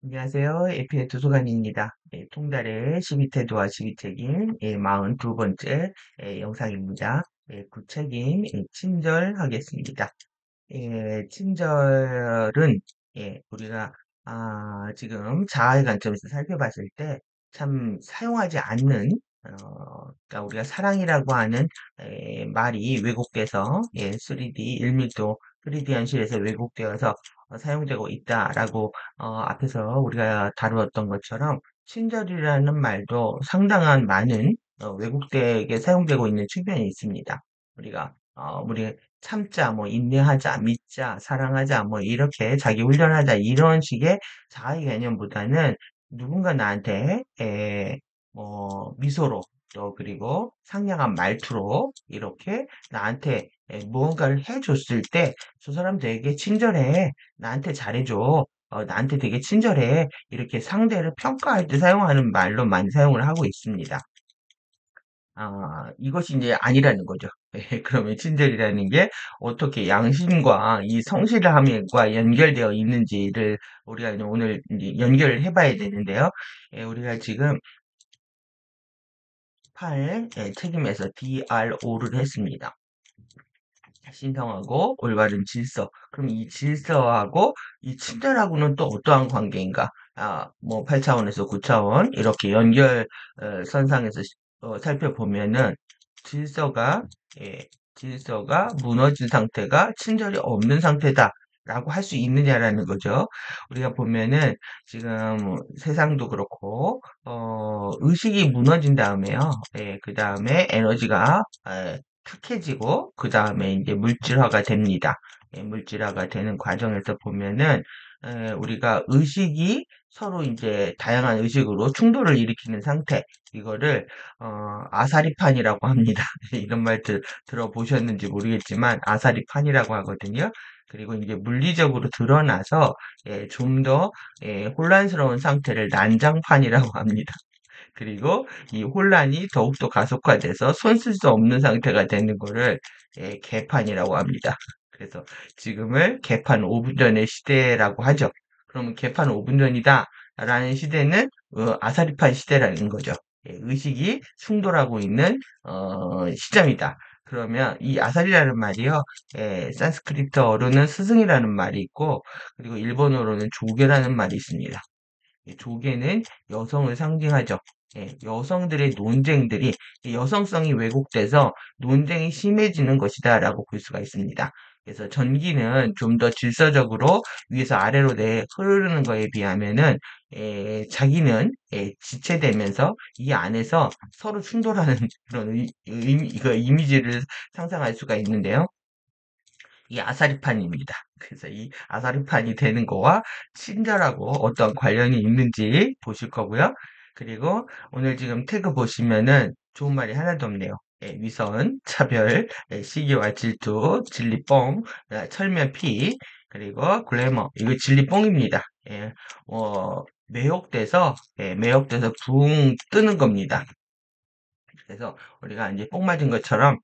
안녕하세요. 에피의 도서관입니다. 통달의 12태도와 12책임 42번째 영상입니다. 구책임 친절하겠습니다. 친절은 우리가 지금 자아의 관점에서 살펴봤을 때 참 사용하지 않는 그러니까 우리가 사랑이라고 하는 말이 왜곡돼서 3D 1밀도 3D 현실에서 왜곡되어서 사용되고 있다라고 앞에서 우리가 다루었던 것처럼 친절이라는 말도 상당한 많은 왜곡되게 사용되고 있는 측면이 있습니다. 우리 참자, 뭐 인내하자, 믿자, 사랑하자, 뭐 이렇게 자기 훈련하자 이런 식의 자아의 개념보다는 누군가 나한테 미소로 또 그리고 상냥한 말투로 이렇게 나한테 무언가를 해줬을 때 저 사람 되게 친절해. 나한테 잘해줘. 나한테 되게 친절해. 이렇게 상대를 평가할 때 사용하는 말로 많이 사용을 하고 있습니다. 이것이 이제 아니라는 거죠. 그러면 친절이라는 게 어떻게 양심과 이 성실함과 연결되어 있는지를 우리가 이제 오늘 이제 연결을 해봐야 되는데요. 우리가 지금 8 책임에서 DRO를 했습니다. 신성하고 올바른 질서. 그럼 이 질서하고 이 친절하고는 또 어떠한 관계인가? 뭐 8차원에서 9차원 이렇게 연결 선상에서 살펴보면은 질서가 예, 질서가 무너진 상태가 친절이 없는 상태다라고 할 수 있느냐라는 거죠. 우리가 보면은 지금 세상도 그렇고 의식이 무너진 다음에요. 그 다음에 에너지가 탁해지고 그 다음에 이제 물질화가 됩니다. 물질화가 되는 과정에서 보면은 우리가 의식이 서로 이제 다양한 의식으로 충돌을 일으키는 상태 이거를 아사리판이라고 합니다. 이런 말 들어보셨는지 모르겠지만 아사리판이라고 하거든요. 그리고 이제 물리적으로 드러나서 좀 더 혼란스러운 상태를 난장판이라고 합니다. 그리고 이 혼란이 더욱더 가속화돼서 손 쓸 수 없는 상태가 되는 거를 개판이라고 합니다. 그래서 지금을 개판 5분 전의 시대라고 하죠. 그러면 개판 5분 전이다 라는 시대는 아사리판 시대라는 거죠. 의식이 충돌하고 있는 시점이다. 그러면 이 아사리라는 말이요, 산스크리트어로는 스승이라는 말이 있고, 그리고 일본어로는 조계라는 말이 있습니다. 조개는 여성을 상징하죠. 여성들의 논쟁들이 여성성이 왜곡돼서 논쟁이 심해지는 것이다라고 볼 수가 있습니다. 그래서 전기는 좀 더 질서적으로 위에서 아래로 흐르는 거에 비하면은 자기는 지체되면서 이 안에서 서로 충돌하는 그런 이거 이미지를 상상할 수가 있는데요. 이 아사리판입니다. 그래서 이 아사리판이 되는 거와 친절하고 어떤 관련이 있는지 보실 거고요. 그리고 오늘 지금 태그 보시면은 좋은 말이 하나도 없네요. 위선, 차별, 시기와 질투, 진리뽕, 철면 피, 그리고 글래머. 이거 진리뽕입니다. 매혹돼서 붕 뜨는 겁니다. 그래서 우리가 이제 뽕 맞은 것처럼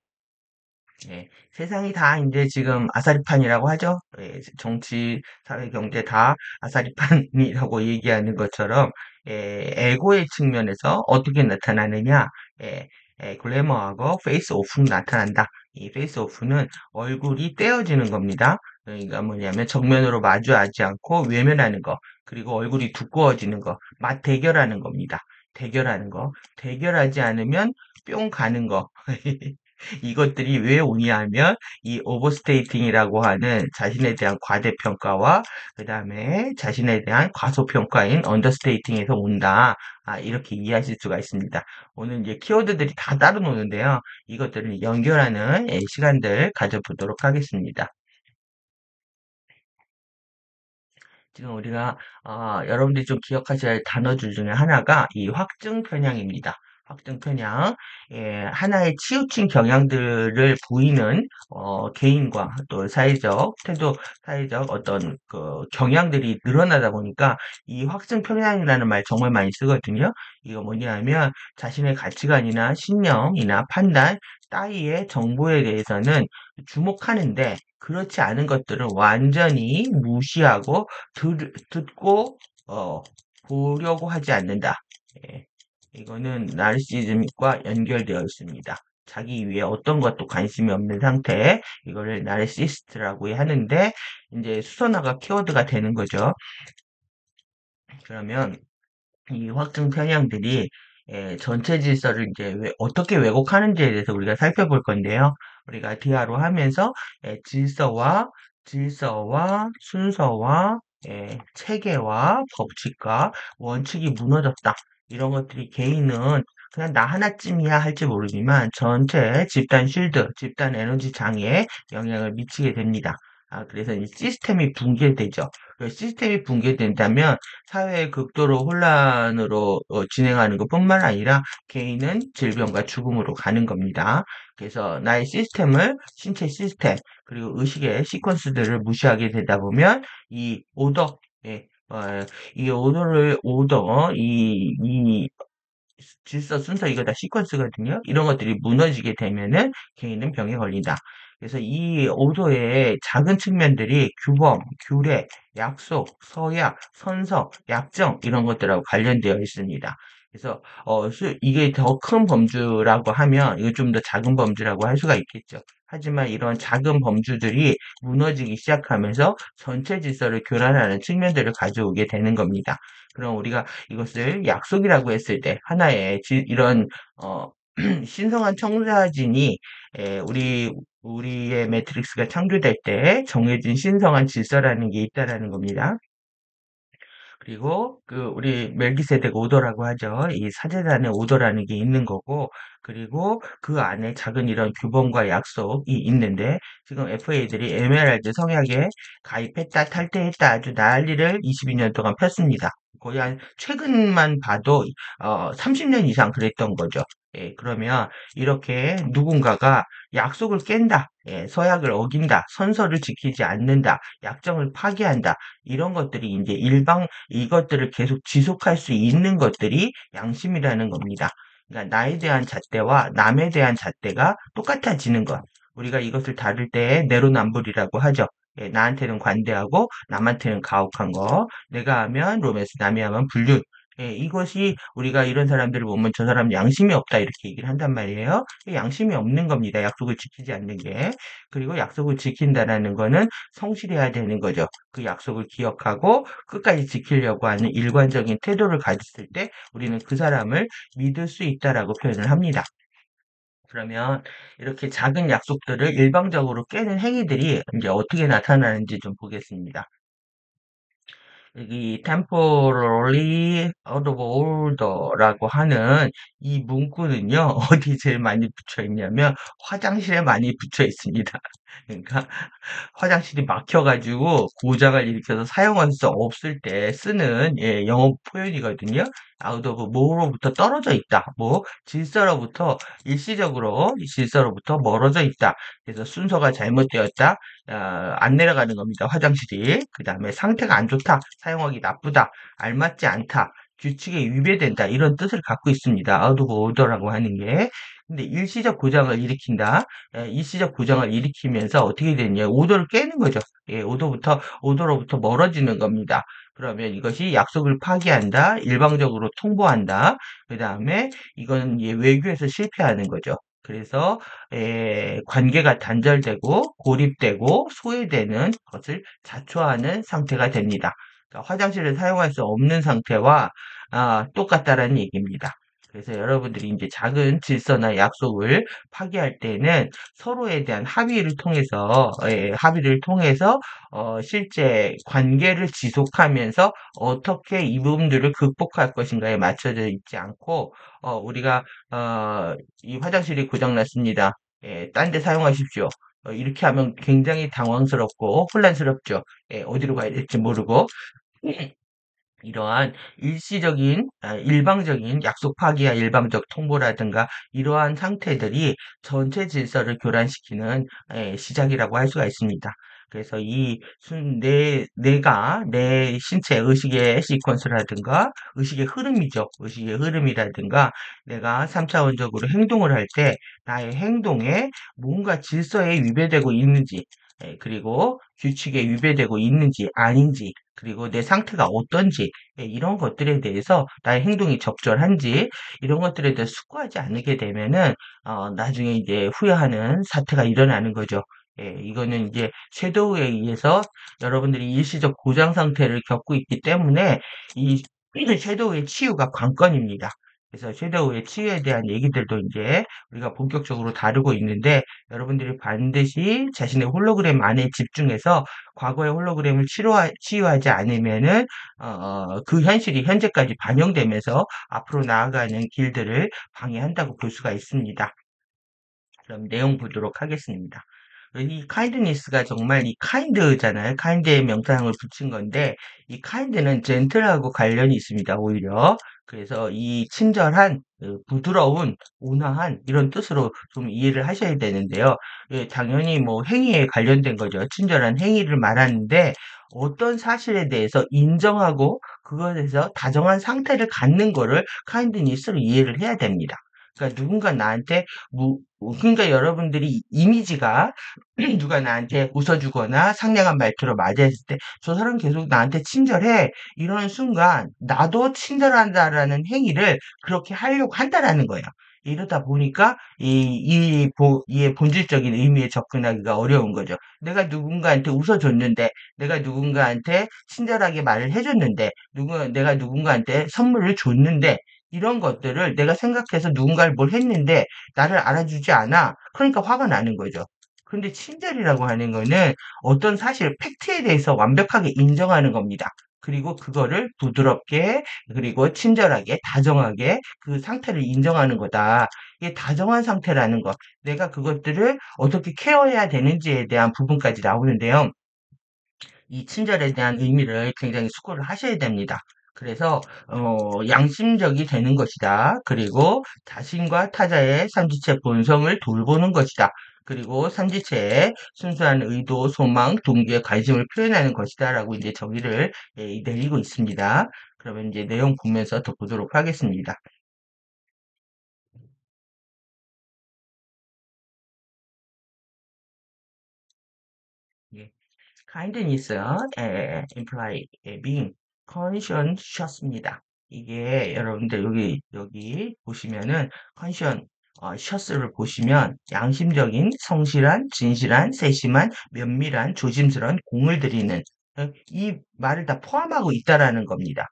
세상이 다 이제 지금 아사리판이라고 하죠. 정치, 사회, 경제 다 아사리판이라고 얘기하는 것처럼 에고의 측면에서 어떻게 나타나느냐? 글래머하고 페이스 오프는 나타난다. 이 페이스 오프는 얼굴이 떼어지는 겁니다. 그러니까 뭐냐면 정면으로 마주하지 않고 외면하는 거, 그리고 얼굴이 두꺼워지는 거, 맞대결하는 겁니다. 대결하는 거. 대결하지 않으면 뿅 가는 거. 이것들이 왜 오냐면 이 오버스테이팅이라고 하는 자신에 대한 과대평가와 그 다음에 자신에 대한 과소평가인 언더스테이팅에서 온다. 이렇게 이해하실 수가 있습니다. 오늘 이제 키워드들이 다 따로 노는데요. 이것들을 연결하는 시간들 가져보도록 하겠습니다. 지금 우리가 여러분들이 좀 기억하셔야 할 단어들 중에 하나가 이 확증 편향입니다. 확증 편향, 하나의 치우친 경향들을 보이는 개인과 또 사회적 어떤 그 경향들이 늘어나다 보니까 이 확증 편향이라는 말 정말 많이 쓰거든요. 이거 뭐냐면 자신의 가치관이나 신념이나 판단 따위의 정보에 대해서는 주목하는데 그렇지 않은 것들은 완전히 무시하고 듣고 어, 보려고 하지 않는다. 예, 이거는 나르시즘과 연결되어 있습니다. 자기 위에 어떤 것도 관심이 없는 상태, 이거를 나르시스트라고 하는데, 이제 수선화가 키워드가 되는 거죠. 그러면 이 확증 편향들이 전체 질서를 이제 어떻게 왜곡하는지에 대해서 우리가 살펴볼 건데요. 우리가 디아로 하면서 질서와 순서와 체계와 법칙과 원칙이 무너졌다. 이런 것들이 개인은 그냥 나 하나쯤이야 할지 모르지만 전체 집단 쉴드, 집단 에너지 장애에 영향을 미치게 됩니다. 그래서 이 시스템이 붕괴되죠. 그 시스템이 붕괴된다면 사회의 극도로 혼란으로 진행하는 것뿐만 아니라 개인은 질병과 죽음으로 가는 겁니다. 그래서 나의 시스템을 신체 시스템 그리고 의식의 시퀀스들을 무시하게 되다 보면 이 오더 예, 이 이 질서, 순서 이거 다 시퀀스거든요. 이런 것들이 무너지게 되면은 개인은 병에 걸린다. 그래서 이 오도의 작은 측면들이 규범, 규례, 약속, 서약, 선서, 약정 이런 것들하고 관련되어 있습니다. 그래서 이게 더 큰 범주라고 하면 이거 좀 더 작은 범주라고 할 수가 있겠죠. 하지만 이런 작은 범주들이 무너지기 시작하면서 전체 질서를 교란하는 측면들을 가져오게 되는 겁니다. 그럼 우리가 이것을 약속이라고 했을 때 하나의 이런 어, 신성한 청사진이 우리의 매트릭스가 창조될 때 정해진 신성한 질서라는 게 있다라는 겁니다. 그리고 우리 멜기세덱 오더라고 하죠. 이 사제단의 오더라는 게 있는 거고, 그리고 그 안에 작은 이런 규범과 약속이 있는데, 지금 FA들이 에메랄드 성약에 가입했다, 탈퇴했다 아주 난리를 22년 동안 폈습니다. 거의 한 최근만 봐도 30년 이상 그랬던 거죠. 예, 그러면 이렇게 누군가가 약속을 깬다, 예, 서약을 어긴다, 선서를 지키지 않는다, 약정을 파기한다, 이런 것들이 이제 이것들을 계속 지속할 수 있는 것들이 양심이라는 겁니다. 그러니까 나에 대한 잣대와 남에 대한 잣대가 똑같아지는 것. 우리가 이것을 다룰 때 내로남불이라고 하죠. 예, 나한테는 관대하고 남한테는 가혹한 거. 내가 하면 로맨스, 남이 하면 불륜. 예, 이것이 우리가 이런 사람들을 보면 저 사람 양심이 없다 이렇게 얘기를 한단 말이에요. 양심이 없는 겁니다. 약속을 지키지 않는 게. 그리고 약속을 지킨다라는 거는 성실해야 되는 거죠. 그 약속을 기억하고 끝까지 지키려고 하는 일관적인 태도를 가졌을 때 우리는 그 사람을 믿을 수 있다라고 표현을 합니다. 그러면 이렇게 작은 약속들을 일방적으로 깨는 행위들이 이제 어떻게 나타나는지 좀 보겠습니다. 여기 temporarily out of order라고 하는 이 문구는요, 어디 제일 많이 붙여 있냐면 화장실에 많이 붙여 있습니다. 그러니까 화장실이 막혀가지고 고장을 일으켜서 사용할 수 없을 때 쓰는 영어 표현이거든요. out of 뭐로부터 떨어져 있다. 뭐 질서로부터 멀어져 있다. 그래서 순서가 잘못되었다. 안 내려가는 겁니다. 화장실이. 그 다음에 상태가 안 좋다. 사용하기 나쁘다. 알맞지 않다. 규칙에 위배된다. 이런 뜻을 갖고 있습니다. out of order라고 하는 게. 근데 일시적 고장을 일으킨다. 일시적 고장을 일으키면서 어떻게 되냐. 오도를 깨는 거죠. 예, 오도로부터 멀어지는 겁니다. 그러면 이것이 약속을 파기한다. 일방적으로 통보한다. 그 다음에 이건 외교에서 실패하는 거죠. 그래서 관계가 단절되고 고립되고 소외되는 것을 자초하는 상태가 됩니다. 그러니까 화장실을 사용할 수 없는 상태와 똑같다라는 얘기입니다. 그래서 여러분들이 이제 작은 질서나 약속을 파기할 때는 서로에 대한 합의를 통해서 실제 관계를 지속하면서 어떻게 이 부분들을 극복할 것인가에 맞춰져 있지 않고 우리가 이 화장실이 고장났습니다. 예, 딴 데 사용하십시오. 이렇게 하면 굉장히 당황스럽고 혼란스럽죠. 예, 어디로 가야 될지 모르고. 이러한 일방적인 약속 파기와 일방적 통보라든가 이러한 상태들이 전체 질서를 교란시키는 시작이라고 할 수가 있습니다. 그래서 내가 내 신체 의식의 시퀀스라든가 의식의 흐름이죠. 의식의 흐름이라든가 내가 3차원적으로 행동을 할 때 나의 행동에 뭔가 질서에 위배되고 있는지 그리고 규칙에 위배되고 있는지 아닌지, 그리고 내 상태가 어떤지, 이런 것들에 대해서 나의 행동이 적절한지, 이런 것들에 대해서 숙고하지 않게 되면은, 나중에 이제 후회하는 사태가 일어나는 거죠. 이거는 이제 섀도우에 의해서 여러분들이 일시적 고장 상태를 겪고 있기 때문에 이 섀도우의 치유가 관건입니다. 그래서 섀도우의 치유에 대한 얘기들도 이제 우리가 본격적으로 다루고 있는데 여러분들이 반드시 자신의 홀로그램 안에 집중해서 과거의 홀로그램을 치유하지 않으면은 그 현실이 현재까지 반영되면서 앞으로 나아가는 길들을 방해한다고 볼 수가 있습니다. 그럼 내용 보도록 하겠습니다. 이 kindness가 정말 이 kind잖아요. kind의 명사형을 붙인 건데 이 kind는 gentle하고 관련이 있습니다. 오히려 그래서 이 친절한, 부드러운, 온화한 이런 뜻으로 좀 이해를 하셔야 되는데요. 당연히 뭐 행위에 관련된 거죠. 친절한 행위를 말하는데 어떤 사실에 대해서 인정하고 그것에 대해서 다정한 상태를 갖는 거를 kindness로 이해를 해야 됩니다. 그러니까 누군가 나한테 그러니까 여러분들이 이미지가 누가 나한테 웃어주거나 상냥한 말투로 맞이했을 때 저 사람 계속 나한테 친절해 이러는 순간 나도 친절한다라는 행위를 그렇게 하려고 한다라는 거예요. 이러다 보니까 이의 본질적인 의미에 접근하기가 어려운 거죠. 내가 누군가한테 웃어줬는데, 내가 누군가한테 친절하게 말을 해줬는데, 내가 누군가한테 선물을 줬는데, 이런 것들을 내가 생각해서 누군가를 뭘 했는데 나를 알아주지 않아. 그러니까 화가 나는 거죠. 근데 친절이라고 하는 거는 어떤 사실, 팩트에 대해서 완벽하게 인정하는 겁니다. 그리고 그거를 부드럽게, 그리고 친절하게, 다정하게 그 상태를 인정하는 거다. 이게 다정한 상태라는 것. 내가 그것들을 어떻게 케어해야 되는지에 대한 부분까지 나오는데요. 이 친절에 대한 의미를 굉장히 숙고를 하셔야 됩니다. 그래서 양심적이 되는 것이다. 그리고 자신과 타자의 삼지체 본성을 돌보는 것이다. 그리고 삼지체의 순수한 의도, 소망, 동기에 관심을 표현하는 것이다라고 이제 정의를 내리고 있습니다. 그러면 이제 내용 보면서 더 보도록 하겠습니다. 예. kindness imply being conscientious입니다. 이게 여러분들 여기 보시면은 conscient 셔츠를 보시면 양심적인, 성실한, 진실한, 세심한, 면밀한, 조심스러운 공을 들이는 이 말을 다 포함하고 있다라는 겁니다.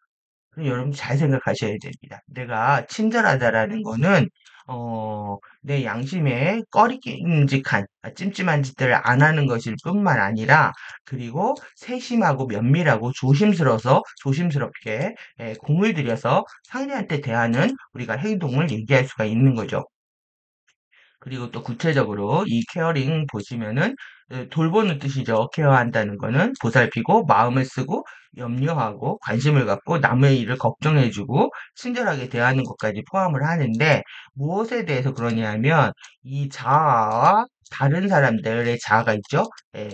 그럼 여러분 잘 생각하셔야 됩니다. 내가 친절하다라는 거는 내 양심에 꺼리낌직한 찜찜한 짓들을 안 하는 것일 뿐만 아니라 그리고 세심하고 면밀하고 조심스러워서 조심스럽게 공을 들여서 상대한테 대하는 우리가 행동을 얘기할 수가 있는 거죠. 그리고 또 구체적으로 이 케어링 보시면은 돌보는 뜻이죠. 케어한다는 거는 보살피고 마음을 쓰고 염려하고 관심을 갖고 남의 일을 걱정해주고 친절하게 대하는 것까지 포함을 하는데 무엇에 대해서 그러냐면 이 자아와 다른 사람들의 자아가 있죠.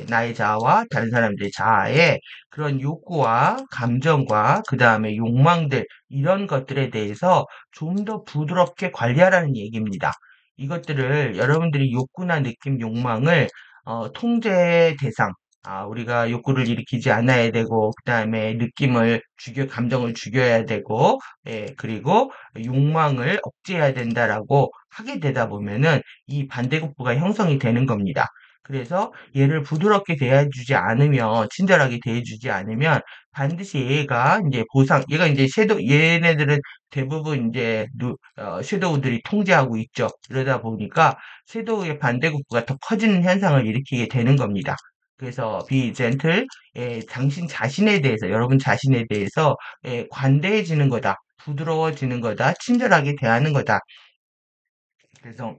나의 자아와 다른 사람들의 자아에 그런 욕구와 감정과 그 다음에 욕망들 이런 것들에 대해서 좀 더 부드럽게 관리하라는 얘기입니다. 이것들을 여러분들이 욕구나 느낌, 욕망을 통제 대상, 우리가 욕구를 일으키지 않아야 되고, 그 다음에 감정을 죽여야 되고, 그리고 욕망을 억제해야 된다라고 하게 되다 보면은 이 반대급부가 형성이 되는 겁니다. 그래서 얘를 부드럽게 대해주지 않으면, 친절하게 대해주지 않으면 반드시 얘가 이제 얘네들은 대부분 이제 섀도우들이 통제하고 있죠. 그러다 보니까 섀도우의 반대급부가 더 커지는 현상을 일으키게 되는 겁니다. 그래서 be gentle, 당신 자신에 대해서, 여러분 자신에 대해서 관대해지는 거다. 부드러워지는 거다. 친절하게 대하는 거다. 그래서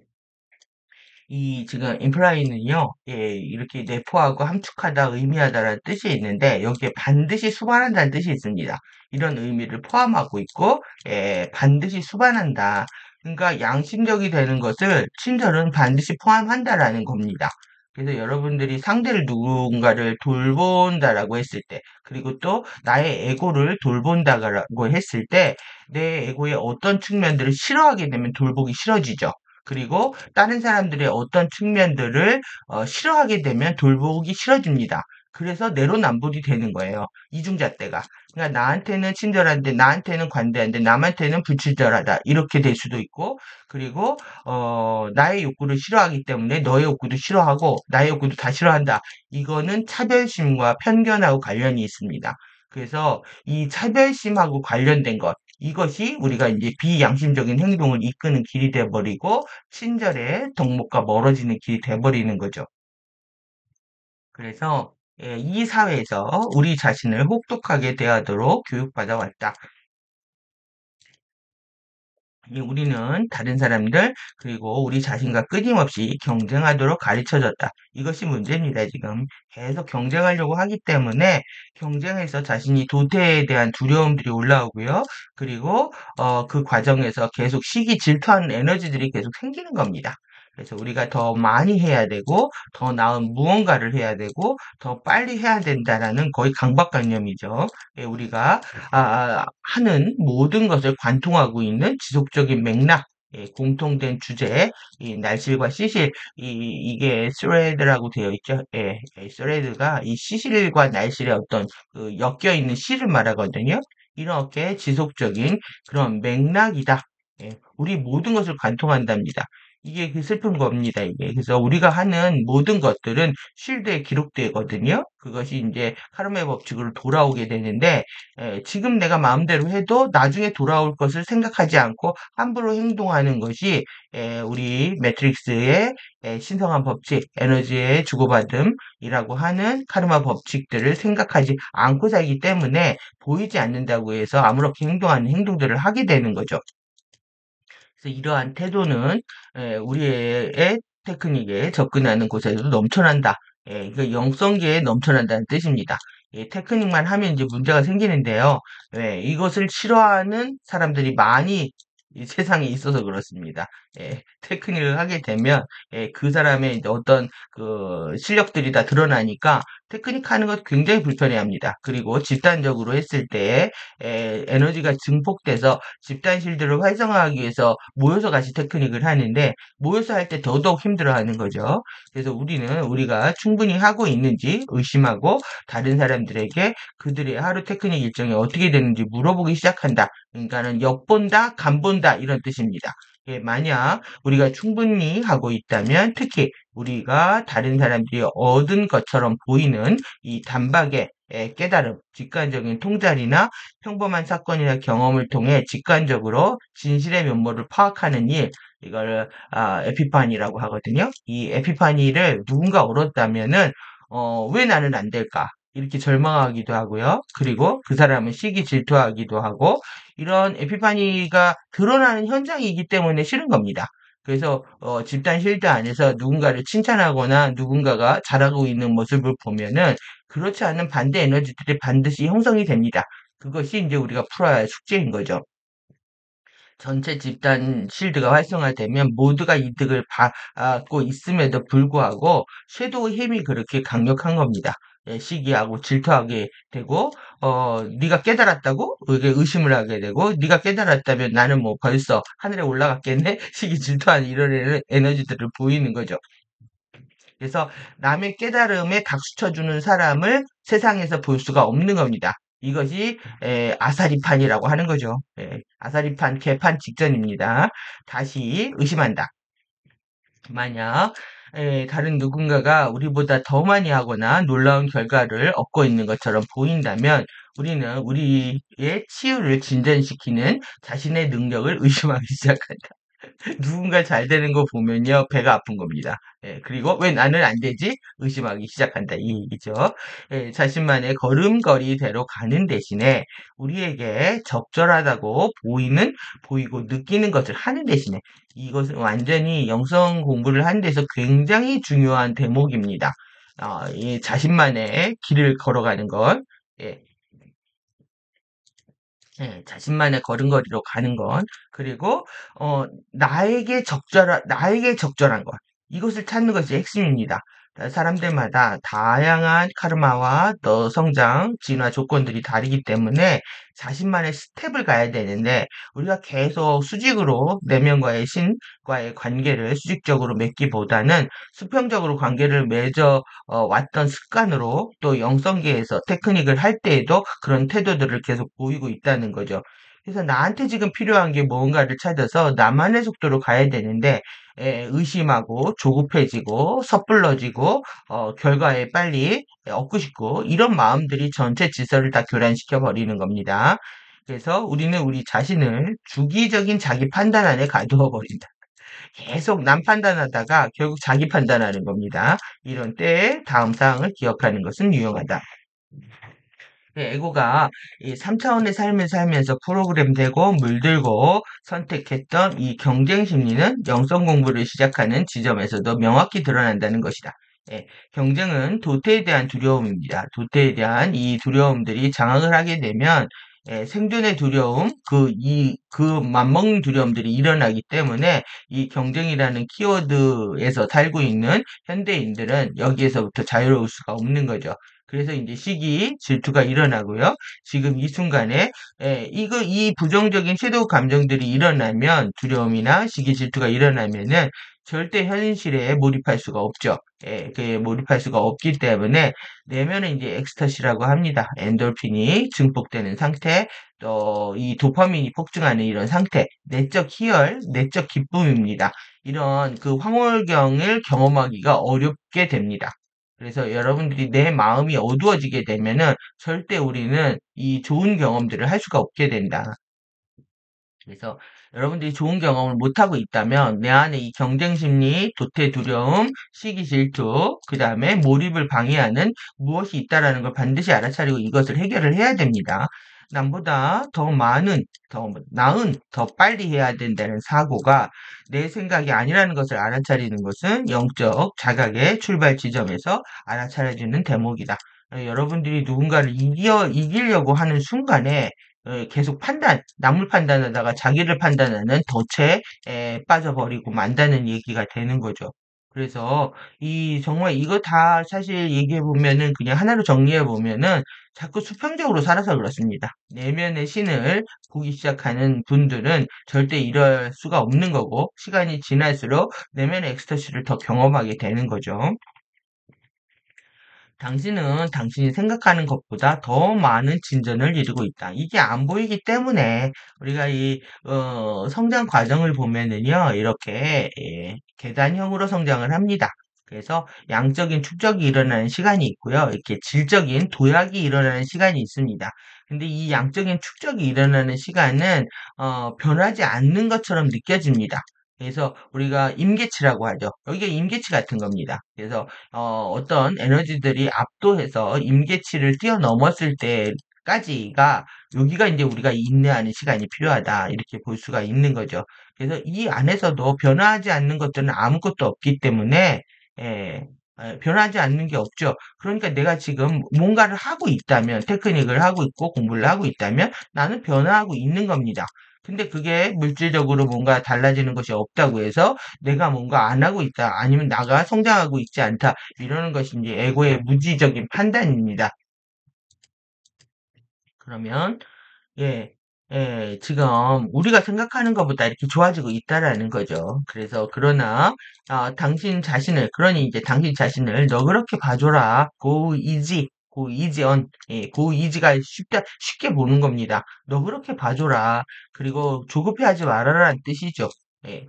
이 지금 임플라이는요, 이렇게 내포하고 함축하다, 의미하다라는 뜻이 있는데 여기에 반드시 수반한다는 뜻이 있습니다. 이런 의미를 포함하고 있고, 반드시 수반한다. 그러니까 양심적이 되는 것을 친절은 반드시 포함한다라는 겁니다. 그래서 여러분들이 상대를 누군가를 돌본다라고 했을 때, 그리고 또 나의 에고를 돌본다라고 했을 때, 내 에고의 어떤 측면들을 싫어하게 되면 돌보기 싫어지죠. 그리고 다른 사람들의 어떤 측면들을 싫어하게 되면 돌보기 싫어집니다. 그래서 내로남불이 되는 거예요. 이중잣대가. 그러니까 나한테는 친절한데 나한테는 관대한데 남한테는 불친절하다. 이렇게 될 수도 있고 그리고 나의 욕구를 싫어하기 때문에 너의 욕구도 싫어하고 나의 욕구도 다 싫어한다. 이거는 차별심과 편견하고 관련이 있습니다. 그래서 이 차별심하고 관련된 것 이것이 우리가 이제 비양심적인 행동을 이끄는 길이 돼버리고 친절의 덕목과 멀어지는 길이 돼버리는 거죠. 그래서 이 사회에서 우리 자신을 혹독하게 대하도록 교육받아 왔다. 우리는 다른 사람들 그리고 우리 자신과 끊임없이 경쟁하도록 가르쳐졌다. 이것이 문제입니다. 지금 계속 경쟁하려고 하기 때문에 경쟁에서 자신이 도태에 대한 두려움들이 올라오고요. 그리고 그 과정에서 계속 시기 질투하는 에너지들이 계속 생기는 겁니다. 그래서 우리가 더 많이 해야 되고 더 나은 무언가를 해야 되고 더 빨리 해야 된다라는 거의 강박관념이죠. 우리가 하는 모든 것을 관통하고 있는 지속적인 맥락, 공통된 주제, 이 날실과 시실, 이게 스레드라고 되어 있죠. 스레드가 이 시실과 날실의 어떤 그 엮여 있는 실을 말하거든요. 이렇게 지속적인 그런 맥락이다. 우리 모든 것을 관통한답니다. 이게 그 슬픈 겁니다, 이게. 그래서 우리가 하는 모든 것들은 쉴드에 기록되거든요. 그것이 이제 카르마의 법칙으로 돌아오게 되는데, 지금 내가 마음대로 해도 나중에 돌아올 것을 생각하지 않고 함부로 행동하는 것이, 우리 매트릭스의 신성한 법칙, 에너지의 주고받음이라고 하는 카르마 법칙들을 생각하지 않고 살기 때문에 보이지 않는다고 해서 아무렇게 행동하는 행동들을 하게 되는 거죠. 그래서 이러한 태도는 우리의 테크닉에 접근하는 곳에서도 넘쳐난다. 그 영성계에 넘쳐난다는 뜻입니다. 테크닉만 하면 이제 문제가 생기는데요. 이것을 싫어하는 사람들이 많이 이 세상에 있어서 그렇습니다. 테크닉을 하게 되면 그 사람의 이제 어떤 그 실력들이 다 드러나니까 테크닉 하는 것 굉장히 불편해합니다. 그리고 집단적으로 했을 때 에너지가 증폭돼서 집단 실드를 활성화하기 위해서 모여서 같이 테크닉을 하는데 모여서 할 때 더더욱 힘들어하는 거죠. 그래서 우리는 우리가 충분히 하고 있는지 의심하고 다른 사람들에게 그들의 하루 테크닉 일정이 어떻게 되는지 물어보기 시작한다. 그러니까는 엿본다, 간본다 이런 뜻입니다. 만약 우리가 충분히 하고 있다면 특히 우리가 다른 사람들이 얻은 것처럼 보이는 이 단박의 깨달음, 직관적인 통찰이나 평범한 사건이나 경험을 통해 직관적으로 진실의 면모를 파악하는 일, 이걸 에피파니라고 하거든요. 이 에피파니를 누군가 얻었다면은 왜 나는 안 될까? 이렇게 절망하기도 하고요. 그리고 그 사람은 시기 질투하기도 하고 이런 에피파니가 드러나는 현장이기 때문에 싫은 겁니다. 그래서 집단 실드 안에서 누군가를 칭찬하거나 누군가가 잘하고 있는 모습을 보면은 그렇지 않은 반대 에너지들이 반드시 형성이 됩니다. 그것이 이제 우리가 풀어야 할 숙제인 거죠. 전체 집단 실드가 활성화되면 모두가 이득을 받고 있음에도 불구하고 섀도우 힘이 그렇게 강력한 겁니다. 시기하고 질투하게 되고 네가 깨달았다고 이게 의심을 하게 되고 네가 깨달았다면 나는 뭐 벌써 하늘에 올라갔겠네 시기 질투하는 이런 에너지들을 보이는 거죠. 그래서 남의 깨달음에 박수 쳐주는 사람을 세상에서 볼 수가 없는 겁니다. 이것이 아사리판이라고 하는 거죠. 아사리판 개판 직전입니다. 다시 의심한다. 만약 다른 누군가가 우리보다 더 많이 하거나 놀라운 결과를 얻고 있는 것처럼 보인다면 우리는 우리의 치유를 진전시키는 자신의 능력을 의심하기 시작한다. 누군가 잘 되는 거 보면요, 배가 아픈 겁니다. 그리고 왜 나는 안 되지? 의심하기 시작한다. 이 얘기죠. 자신만의 걸음걸이대로 가는 대신에 우리에게 적절하다고 보이고 느끼는 것을 하는 대신에 이것은 완전히 영성 공부를 하는 데서 굉장히 중요한 대목입니다. 이 자신만의 길을 걸어가는 것. 예, 자신만의 걸음걸이로 가는 것, 그리고, 나에게 적절한 것. 이것을 찾는 것이 핵심입니다. 사람들마다 다양한 카르마와 또 성장, 진화 조건들이 다르기 때문에 자신만의 스텝을 가야 되는데 우리가 계속 수직으로 내면과의 신과의 관계를 수직적으로 맺기보다는 수평적으로 관계를 맺어 왔던 습관으로 또 영성계에서 테크닉을 할 때에도 그런 태도들을 계속 보이고 있다는 거죠. 그래서 나한테 지금 필요한 게 뭔가를 찾아서 나만의 속도로 가야 되는데 의심하고 조급해지고 섣불러지고 결과에 빨리 얻고 싶고 이런 마음들이 전체 질서를 다 교란시켜 버리는 겁니다. 그래서 우리는 우리 자신을 주기적인 자기 판단 안에 가두어 버린다. 계속 남 판단하다가 결국 자기 판단하는 겁니다. 이런 때에 다음 사항을 기억하는 것은 유용하다. 에고가 이 3차원의 삶을 살면서 프로그램되고 물들고 선택했던 이 경쟁 심리는 영성 공부를 시작하는 지점에서도 명확히 드러난다는 것이다. 예, 경쟁은 도태에 대한 두려움입니다. 도태에 대한 이 두려움들이 장악을 하게 되면 생존의 두려움, 그 맘먹는 두려움들이 일어나기 때문에 이 경쟁이라는 키워드에서 살고 있는 현대인들은 여기에서부터 자유로울 수가 없는 거죠. 그래서 이제 시기, 질투가 일어나고요. 지금 이 순간에 이 부정적인 섀도우 감정들이 일어나면 두려움이나 시기, 질투가 일어나면은 절대 현실에 몰입할 수가 없죠. 몰입할 수가 없기 때문에 내면은 이제 엑스터시라고 합니다. 엔돌핀이 증폭되는 상태, 또 이 도파민이 폭증하는 이런 상태, 내적 희열, 내적 기쁨입니다. 이런 그 황홀경을 경험하기가 어렵게 됩니다. 그래서 여러분들이 내 마음이 어두워지게 되면은 절대 우리는 이 좋은 경험들을 할 수가 없게 된다. 그래서 여러분들이 좋은 경험을 못하고 있다면 내 안에 이 경쟁 심리, 도태 두려움, 시기 질투, 그 다음에 몰입을 방해하는 무엇이 있다라는 걸 반드시 알아차리고 이것을 해결을 해야 됩니다. 남보다 더 많은, 더 나은, 더 빨리 해야 된다는 사고가 내 생각이 아니라는 것을 알아차리는 것은 영적 자각의 출발 지점에서 알아차려지는 대목이다. 여러분들이 누군가를 이기려고 하는 순간에 계속 남을 판단하다가 자기를 판단하는 덫에 빠져버리고 만다는 얘기가 되는 거죠. 그래서 정말 이거 다 사실 얘기해 보면은 그냥 하나로 정리해 보면은 자꾸 수평적으로 살아서 그렇습니다. 내면의 신을 보기 시작하는 분들은 절대 이럴 수가 없는 거고 시간이 지날수록 내면의 엑스터시를 더 경험하게 되는 거죠. 당신은 당신이 생각하는 것보다 더 많은 진전을 이루고 있다. 이게 안 보이기 때문에 우리가 성장 과정을 보면은요, 이렇게 계단형으로 성장을 합니다. 그래서 양적인 축적이 일어나는 시간이 있고요. 이렇게 질적인 도약이 일어나는 시간이 있습니다. 근데 이 양적인 축적이 일어나는 시간은 변하지 않는 것처럼 느껴집니다. 그래서 우리가 임계치라고 하죠. 여기가 임계치 같은 겁니다. 그래서 어떤 에너지들이 압도해서 임계치를 뛰어넘었을 때까지가 여기가 이제 우리가 인내하는 시간이 필요하다 이렇게 볼 수가 있는 거죠. 그래서 이 안에서도 변화하지 않는 것들은 아무것도 없기 때문에 예, 변하지 않는 게 없죠. 그러니까 내가 지금 뭔가를 하고 있다면 테크닉을 하고 있고 공부를 하고 있다면 나는 변화하고 있는 겁니다. 근데 그게 물질적으로 뭔가 달라지는 것이 없다고 해서 내가 뭔가 안 하고 있다, 아니면 나가 성장하고 있지 않다, 이러는 것이 이제 에고의 무지적인 판단입니다. 그러면, 예, 지금 우리가 생각하는 것보다 이렇게 좋아지고 있다라는 거죠. 그래서, 그러나, 당신 자신을, 그러니 이제 당신 자신을 너 그렇게 봐줘라. go easy on, go easy가 쉽게 보는 겁니다. 너 그렇게 봐줘라. 그리고 조급해하지 말아라는 뜻이죠.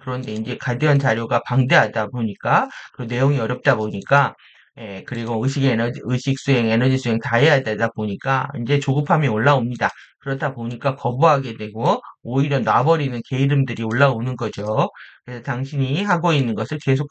그런데 이제 가디언 자료가 방대하다 보니까, 그 내용이 어렵다 보니까, 그리고 의식 수행, 에너지 수행 다 해야 되다 보니까 이제 조급함이 올라옵니다. 그러다 보니까 거부하게 되고 오히려 놔버리는 게으름들이 올라오는 거죠. 그래서 당신이 하고 있는 것을 계속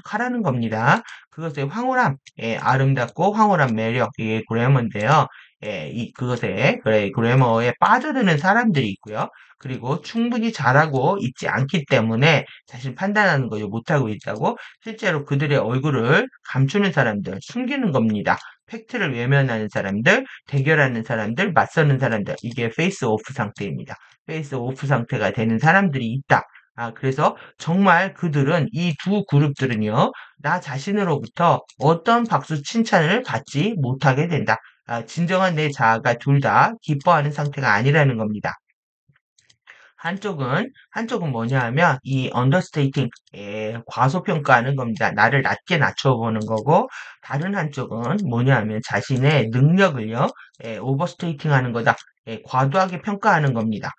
하라는 겁니다. 그것의 황홀함, 아름답고 황홀한 매력, 이게 그래머인데요. 그래, 그래머에 빠져드는 사람들이 있고요. 그리고 충분히 잘하고 있지 않기 때문에 자신 판단하는 거죠. 못하고 있다고. 실제로 그들의 얼굴을 감추는 사람들, 숨기는 겁니다. 팩트를 외면하는 사람들, 대결하는 사람들, 맞서는 사람들. 이게 페이스 오프 상태입니다. 페이스 오프 상태가 되는 사람들이 있다. 그래서 정말 그들은 이 두 그룹들은요, 나 자신으로부터 어떤 박수 칭찬을 받지 못하게 된다. 진정한 내 자아가 둘 다 기뻐하는 상태가 아니라는 겁니다. 한쪽은 뭐냐 하면, 이 understating, 과소평가하는 겁니다. 나를 낮게 낮춰보는 거고, 다른 한쪽은 뭐냐 하면 자신의 능력을요, overstating 하는 거다. 과도하게 평가하는 겁니다.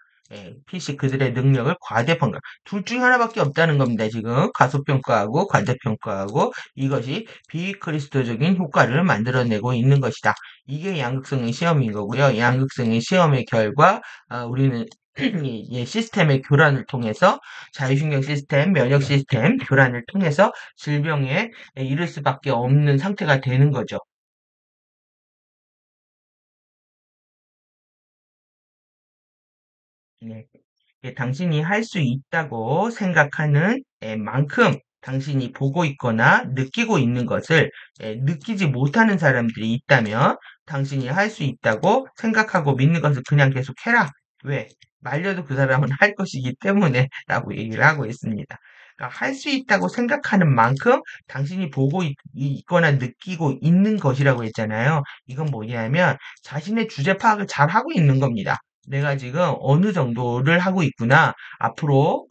PC 그들의 능력을 과대평가. 둘 중에 하나밖에 없다는 겁니다. 지금 과소평가하고 과대평가하고 이것이 비그리스도적인 효과를 만들어내고 있는 것이다. 이게 양극성의 시험인 거고요. 양극성의 시험의 결과 우리는 이 시스템의 교란을 통해서 자율신경 시스템, 면역 시스템 교란을 통해서 질병에 이를 수밖에 없는 상태가 되는 거죠. 네. 당신이 할 수 있다고 생각하는 만큼 당신이 보고 있거나 느끼고 있는 것을 느끼지 못하는 사람들이 있다면 당신이 할 수 있다고 생각하고 믿는 것을 그냥 계속 해라. 왜? 말려도 그 사람은 할 것이기 때문에 라고 얘기를 하고 있습니다. 그러니까 할 수 있다고 생각하는 만큼 당신이 보고 있거나 느끼고 있는 것이라고 했잖아요. 이건 뭐냐면 자신의 주제 파악을 잘 하고 있는 겁니다. 내가 지금 어느 정도를 하고 있구나. 앞으로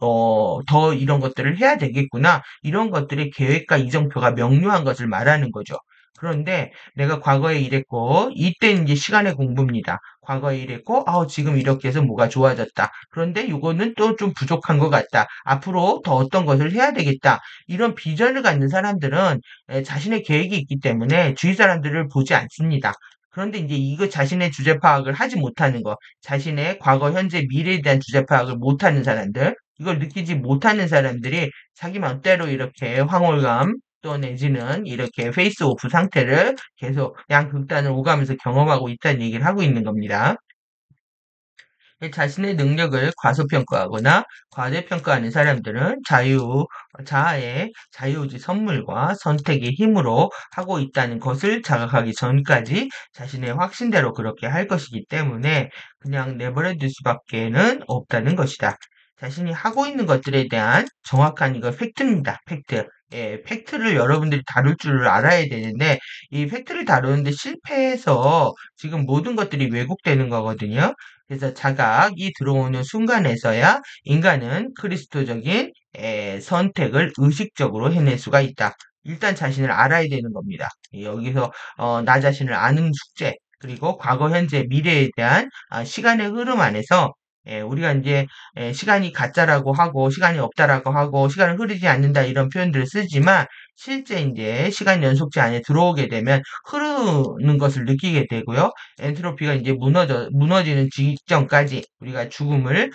더 이런 것들을 해야 되겠구나. 이런 것들의 계획과 이정표가 명료한 것을 말하는 거죠. 그런데 내가 과거에 이랬고 이때는 이제 시간의 공부입니다. 과거에 이랬고 지금 이렇게 해서 뭐가 좋아졌다. 그런데 이거는 또 좀 부족한 것 같다. 앞으로 더 어떤 것을 해야 되겠다. 이런 비전을 갖는 사람들은 자신의 계획이 있기 때문에 주위 사람들을 보지 않습니다. 그런데 이제 이거 자신의 주제 파악을 하지 못하는 거, 자신의 과거, 현재, 미래에 대한 주제 파악을 못하는 사람들, 이걸 느끼지 못하는 사람들이 자기 맘대로 이렇게 황홀감 또 내지는 이렇게 페이스 오프 상태를 계속 양극단을 오가면서 경험하고 있다는 얘기를 하고 있는 겁니다. 자신의 능력을 과소평가하거나 과대평가하는 사람들은 자아의 자유의지 선물과 선택의 힘으로 하고 있다는 것을 자각하기 전까지 자신의 확신대로 그렇게 할 것이기 때문에 그냥 내버려 둘 수밖에는 없다는 것이다. 자신이 하고 있는 것들에 대한 정확한 이거 팩트입니다. 팩트. 팩트를 여러분들이 다룰 줄 알아야 되는데 이 팩트를 다루는데 실패해서 지금 모든 것들이 왜곡되는 거거든요. 그래서 자각이 들어오는 순간에서야 인간은 그리스도적인 선택을 의식적으로 해낼 수가 있다. 일단 자신을 알아야 되는 겁니다. 여기서 나 자신을 아는 숙제, 그리고 과거, 현재, 미래에 대한 시간의 흐름 안에서 우리가 이제 시간이 가짜라고 하고 시간이 없다라고 하고 시간은 흐르지 않는다 이런 표현들을 쓰지만 실제 이제 시간 연속체 안에 들어오게 되면 흐르는 것을 느끼게 되고요. 엔트로피가 이제 무너지는 직전까지 우리가 죽음을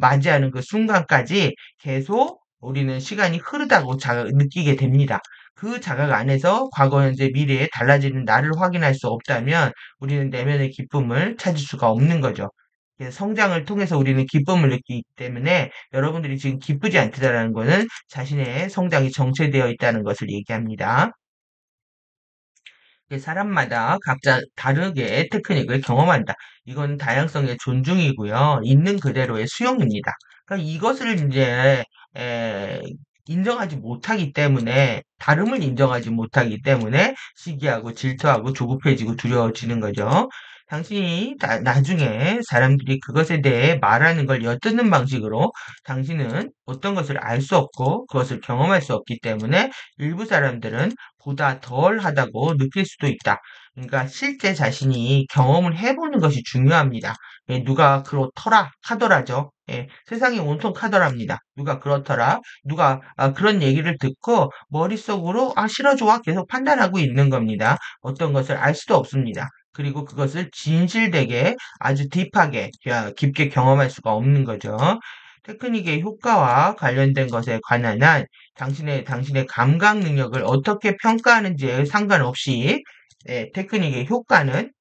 맞이하는 그 순간까지 계속 우리는 시간이 흐르다고 느끼게 됩니다. 그 자각 안에서 과거, 현재, 미래에 달라지는 나를 확인할 수 없다면 우리는 내면의 기쁨을 찾을 수가 없는 거죠. 성장을 통해서 우리는 기쁨을 느끼기 때문에 여러분들이 지금 기쁘지 않다라는 것은 자신의 성장이 정체되어 있다는 것을 얘기합니다. 사람마다 각자 다르게 테크닉을 경험한다. 이건 다양성의 존중이고요. 있는 그대로의 수용입니다. 그러니까 이것을 이제 에, 인정하지 못하기 때문에 다름을 인정하지 못하기 때문에 시기하고 질투하고 조급해지고 두려워지는 거죠. 당신이 나중에 사람들이 그것에 대해 말하는 걸 엿듣는 방식으로 당신은 어떤 것을 알 수 없고 그것을 경험할 수 없기 때문에 일부 사람들은 보다 덜 하다고 느낄 수도 있다. 그러니까 실제 자신이 경험을 해보는 것이 중요합니다. 누가 그렇더라 하더라죠. 세상이 온통 하더랍니다. 누가 그렇더라, 누가 그런 얘기를 듣고 머릿속으로 싫어 좋아 계속 판단하고 있는 겁니다. 어떤 것을 알 수도 없습니다. 그리고 그것을 진실되게 아주 딥하게 깊게 경험할 수가 없는 거죠. 테크닉의 효과와 관련된 것에 관한 한 당신의 감각 능력을 어떻게 평가하는지에 상관없이 테크닉의 효과는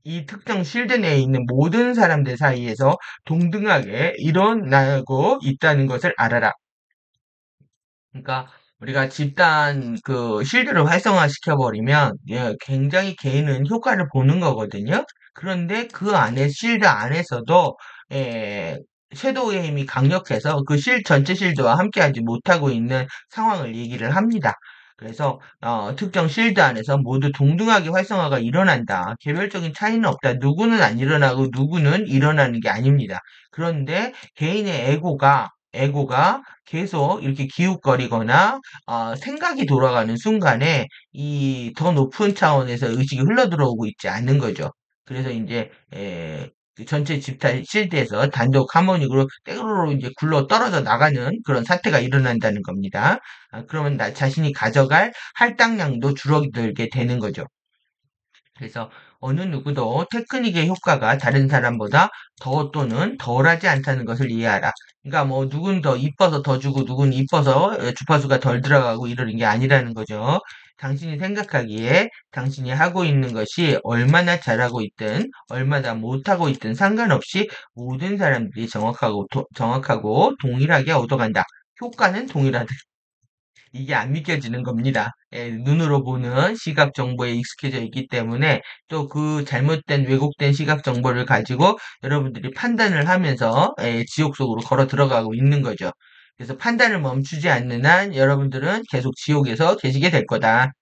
이 특정 실드 내에 있는 모든 사람들 사이에서 동등하게 일어나고 있다는 것을 알아라. 그러니까 우리가 집단 그 실드를 활성화시켜 버리면 굉장히 개인은 효과를 보는 거거든요. 그런데 그 안에 실드 안에서도 섀도우의 힘이 강력해서 그 전체 실드와 함께하지 못하고 있는 상황을 얘기를 합니다. 그래서 특정 실드 안에서 모두 동등하게 활성화가 일어난다. 개별적인 차이는 없다. 누구는 안 일어나고 누구는 일어나는 게 아닙니다. 그런데 개인의 에고가 계속 이렇게 기웃거리거나 생각이 돌아가는 순간에 이 더 높은 차원에서 의식이 흘러들어오고 있지 않는 거죠. 그래서 이제 그 전체 집단 실드에서 단독 하모닉으로 떼그르르 이제 굴러 떨어져 나가는 그런 사태가 일어난다는 겁니다. 그러면 나 자신이 가져갈 할당량도 줄어들게 되는 거죠. 그래서 어느 누구도 테크닉의 효과가 다른 사람보다 더 또는 덜하지 않다는 것을 이해하라. 그러니까 뭐 누군 더 이뻐서 더 주고 누군 이뻐서 주파수가 덜 들어가고 이러는 게 아니라는 거죠. 당신이 생각하기에 당신이 하고 있는 것이 얼마나 잘하고 있든 얼마나 못하고 있든 상관없이 모든 사람들이 정확하고 동일하게 얻어간다. 효과는 동일하다. 이게 안 믿겨지는 겁니다. 예, 눈으로 보는 시각 정보에 익숙해져 있기 때문에 또 그 잘못된 왜곡된 시각 정보를 가지고 여러분들이 판단을 하면서 지옥 속으로 걸어 들어가고 있는 거죠. 그래서 판단을 멈추지 않는 한 여러분들은 계속 지옥에서 계시게 될 거다.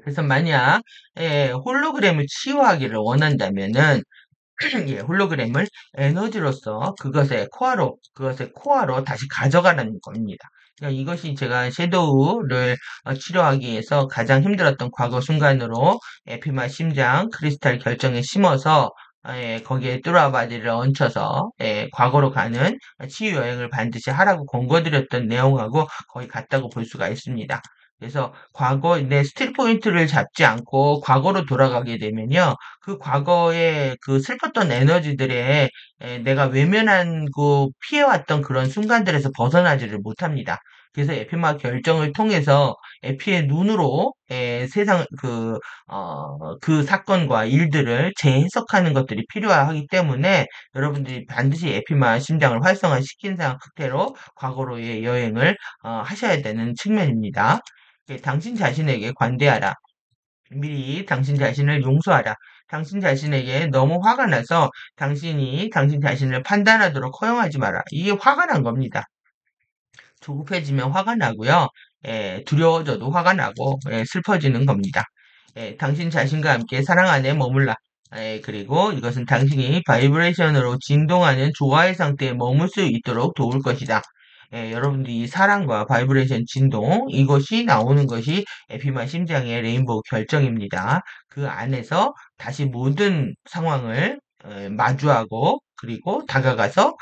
그래서 만약 홀로그램을 치유하기를 원한다면은 예, 홀로그램을 에너지로서 그것의 코어로 다시 가져가라는 겁니다. 그러니까 이것이 제가 섀도우를 치료하기 위해서 가장 힘들었던 과거 순간으로 에피마 심장 크리스탈 결정에 심어서 거기에 뚜라바디를 얹혀서 과거로 가는 치유 여행을 반드시 하라고 권고드렸던 내용하고 거의 같다고 볼 수가 있습니다. 그래서 과거 내 스틸 포인트를 잡지 않고 과거로 돌아가게 되면요. 그 과거의 그 슬펐던 에너지들에 내가 외면한 그 피해왔던 그런 순간들에서 벗어나지를 못합니다. 그래서 에피마 결정을 통해서 에피의 눈으로 세상 그 사건과 일들을 재해석하는 것들이 필요하기 때문에 여러분들이 반드시 에피마 심장을 활성화시킨 상태로 과거로의 여행을 하셔야 되는 측면입니다. 당신 자신에게 관대하라. 미리 당신 자신을 용서하라. 당신 자신에게 너무 화가 나서 당신이 당신 자신을 판단하도록 허용하지 마라. 이게 화가 난 겁니다. 조급해지면 화가 나고요. 두려워져도 화가 나고 슬퍼지는 겁니다. 당신 자신과 함께 사랑 안에 머물라. 그리고 이것은 당신이 바이브레이션으로 진동하는 조화의 상태에 머물 수 있도록 도울 것이다. 여러분들이 이 사랑과 바이브레이션 진동 이것이 나오는 것이 에피마 심장의 레인보우 결정입니다. 그 안에서 다시 모든 상황을 마주하고 그리고 다가가서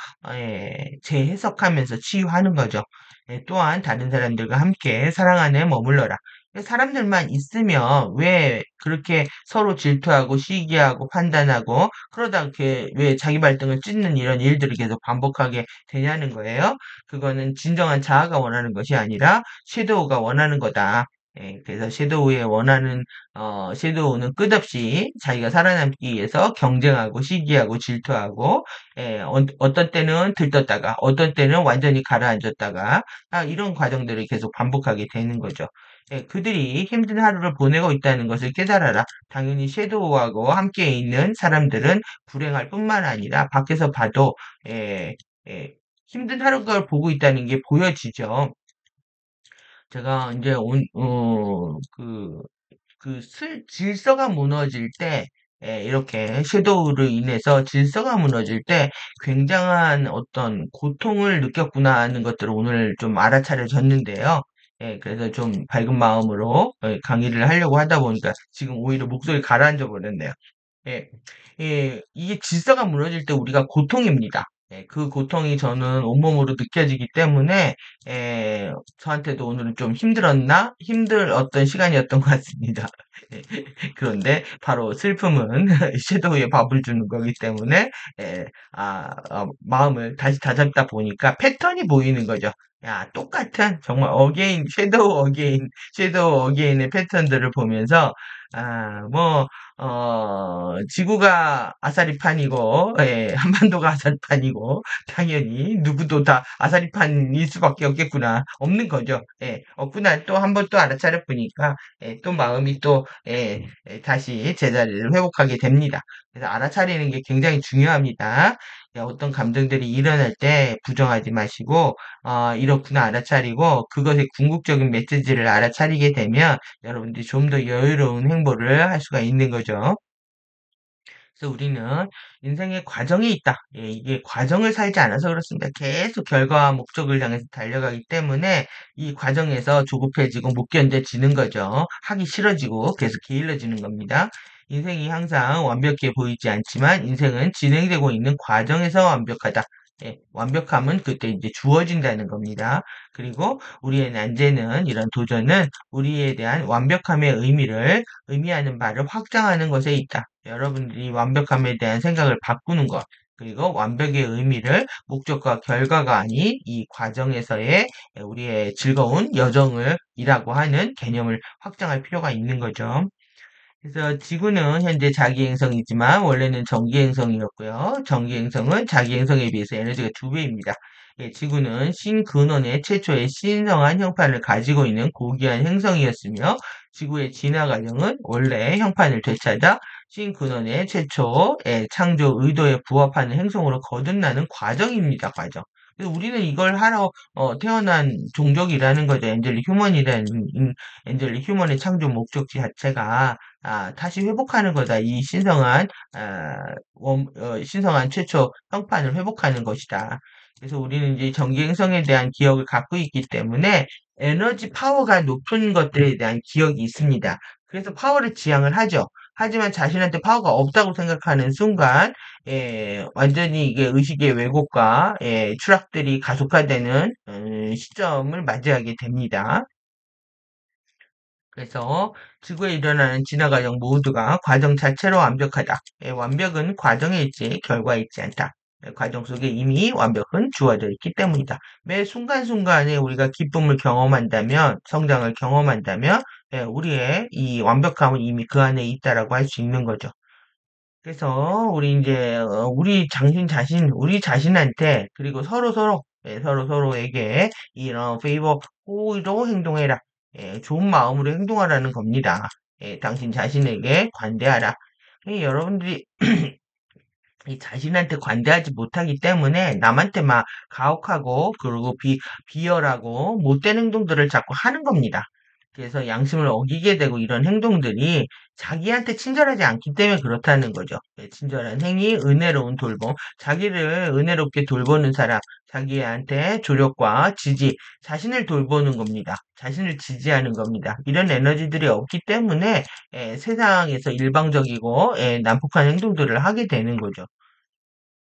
재해석하면서 치유하는 거죠. 또한 다른 사람들과 함께 사랑 안에 머물러라. 사람들만 있으면 왜 그렇게 서로 질투하고 시기하고 판단하고 그러다 이렇게 왜 자기 발등을 찢는 이런 일들이 계속 반복하게 되냐는 거예요. 그거는 진정한 자아가 원하는 것이 아니라 섀도우가 원하는 거다. 그래서 섀도우는 끝없이 자기가 살아남기 위해서 경쟁하고 시기하고 질투하고 어떤 때는 들떴다가 어떤 때는 완전히 가라앉았다가 이런 과정들을 계속 반복하게 되는 거죠. 그들이 힘든 하루를 보내고 있다는 것을 깨달아라. 당연히 섀도우하고 함께 있는 사람들은 불행할 뿐만 아니라 밖에서 봐도 예, 힘든 하루를 보고 있다는 게 보여지죠. 제가 이제 질서가 무너질 때, 이렇게 섀도우로 인해서 질서가 무너질 때 굉장한 어떤 고통을 느꼈구나 하는 것들을 오늘 좀 알아차려졌는데요. 그래서 좀 밝은 마음으로 강의를 하려고 하다 보니까 지금 오히려 목소리 가라앉아 버렸네요. 예, 이게 질서가 무너질 때 우리가 고통입니다. 그 고통이 저는 온몸으로 느껴지기 때문에, 저한테도 오늘은 좀 힘들 어떤 시간이었던 것 같습니다. 그런데 바로 슬픔은 섀도우에 밥을 주는 거기 때문에, 마음을 다시 다잡다 보니까 패턴이 보이는 거죠. 야, 똑같은, 정말 섀도우 어게인의 패턴들을 보면서, 뭐, 지구가 아사리판이고, 한반도가 아사리판이고, 당연히 누구도 다 아사리판일 수밖에 없겠구나. 없는 거죠. 없구나. 또 한 번 또 알아차려 보니까, 또 마음이 또, 다시 제자리를 회복하게 됩니다. 그래서 알아차리는 게 굉장히 중요합니다. 예, 어떤 감정들이 일어날 때 부정하지 마시고, 이렇구나 알아차리고, 그것의 궁극적인 메시지를 알아차리게 되면 여러분들이 좀 더 여유로운 행보를 할 수가 있는 거죠. 그래서 우리는 인생의 과정이 있다. 예, 이게 과정을 살지 않아서 그렇습니다. 계속 결과와 목적을 향해서 달려가기 때문에 이 과정에서 조급해지고 못 견뎌지는 거죠. 하기 싫어지고 계속 게을러지는 겁니다. 인생이 항상 완벽해 보이지 않지만 인생은 진행되고 있는 과정에서 완벽하다. 예, 완벽함은 그때 이제 주어진다는 겁니다. 그리고 우리의 난제는 이런 도전은 우리에 대한 완벽함의 의미하는 바를 확장하는 것에 있다. 여러분들이 완벽함에 대한 생각을 바꾸는 것, 그리고 완벽의 의미를 목적과 결과가 아닌 이 과정에서의 우리의 즐거운 여정을 이라고 하는 개념을 확장할 필요가 있는 거죠. 그래서 지구는 현재 자기행성이지만 원래는 정기행성이었고요. 정기행성은 자기행성에 비해서 에너지가 2배입니다. 예, 지구는 신근원의 최초의 신성한 형판을 가지고 있는 고귀한 행성이었으며 지구의 진화 과정은 원래 형판을 되찾아 신근원의 최초의 창조 의도에 부합하는 행성으로 거듭나는 과정입니다. 과정. 그래서 우리는 이걸 하러 태어난 종족이라는 거죠. 엔젤릭 휴먼의 창조 목적지 자체가 다시 회복하는 거다. 이 신성한 최초 형판을 회복하는 것이다. 그래서 우리는 이제 전기행성에 대한 기억을 갖고 있기 때문에 에너지 파워가 높은 것들에 대한 기억이 있습니다. 그래서 파워를 지향을 하죠. 하지만 자신한테 파워가 없다고 생각하는 순간, 완전히 이게 의식의 왜곡과 추락들이 가속화되는 시점을 맞이하게 됩니다. 그래서 지구에 일어나는 진화 과정 모두가 과정 자체로 완벽하다. 완벽은 과정에 있지 결과에 있지 않다. 과정 속에 이미 완벽은 주어져 있기 때문이다. 매 순간순간에 우리가 기쁨을 경험한다면, 성장을 경험한다면, 우리의 이 완벽함은 이미 그 안에 있다라고 할 수 있는 거죠. 그래서 우리 이제 우리 자신한테 그리고 서로 서로에게 이런 페이버 호의로 행동해라. 좋은 마음으로 행동하라는 겁니다. 당신 자신에게 관대하라. 여러분들이 이 자신한테 관대하지 못하기 때문에 남한테 막 가혹하고 그리고 비열하고 못된 행동들을 자꾸 하는 겁니다. 그래서 양심을 어기게 되고 이런 행동들이 자기한테 친절하지 않기 때문에 그렇다는 거죠. 친절한 행위, 은혜로운 돌봄, 자기를 은혜롭게 돌보는 사람, 자기한테 조력과 지지, 자신을 돌보는 겁니다. 자신을 지지하는 겁니다. 이런 에너지들이 없기 때문에 세상에서 일방적이고 난폭한 행동들을 하게 되는 거죠.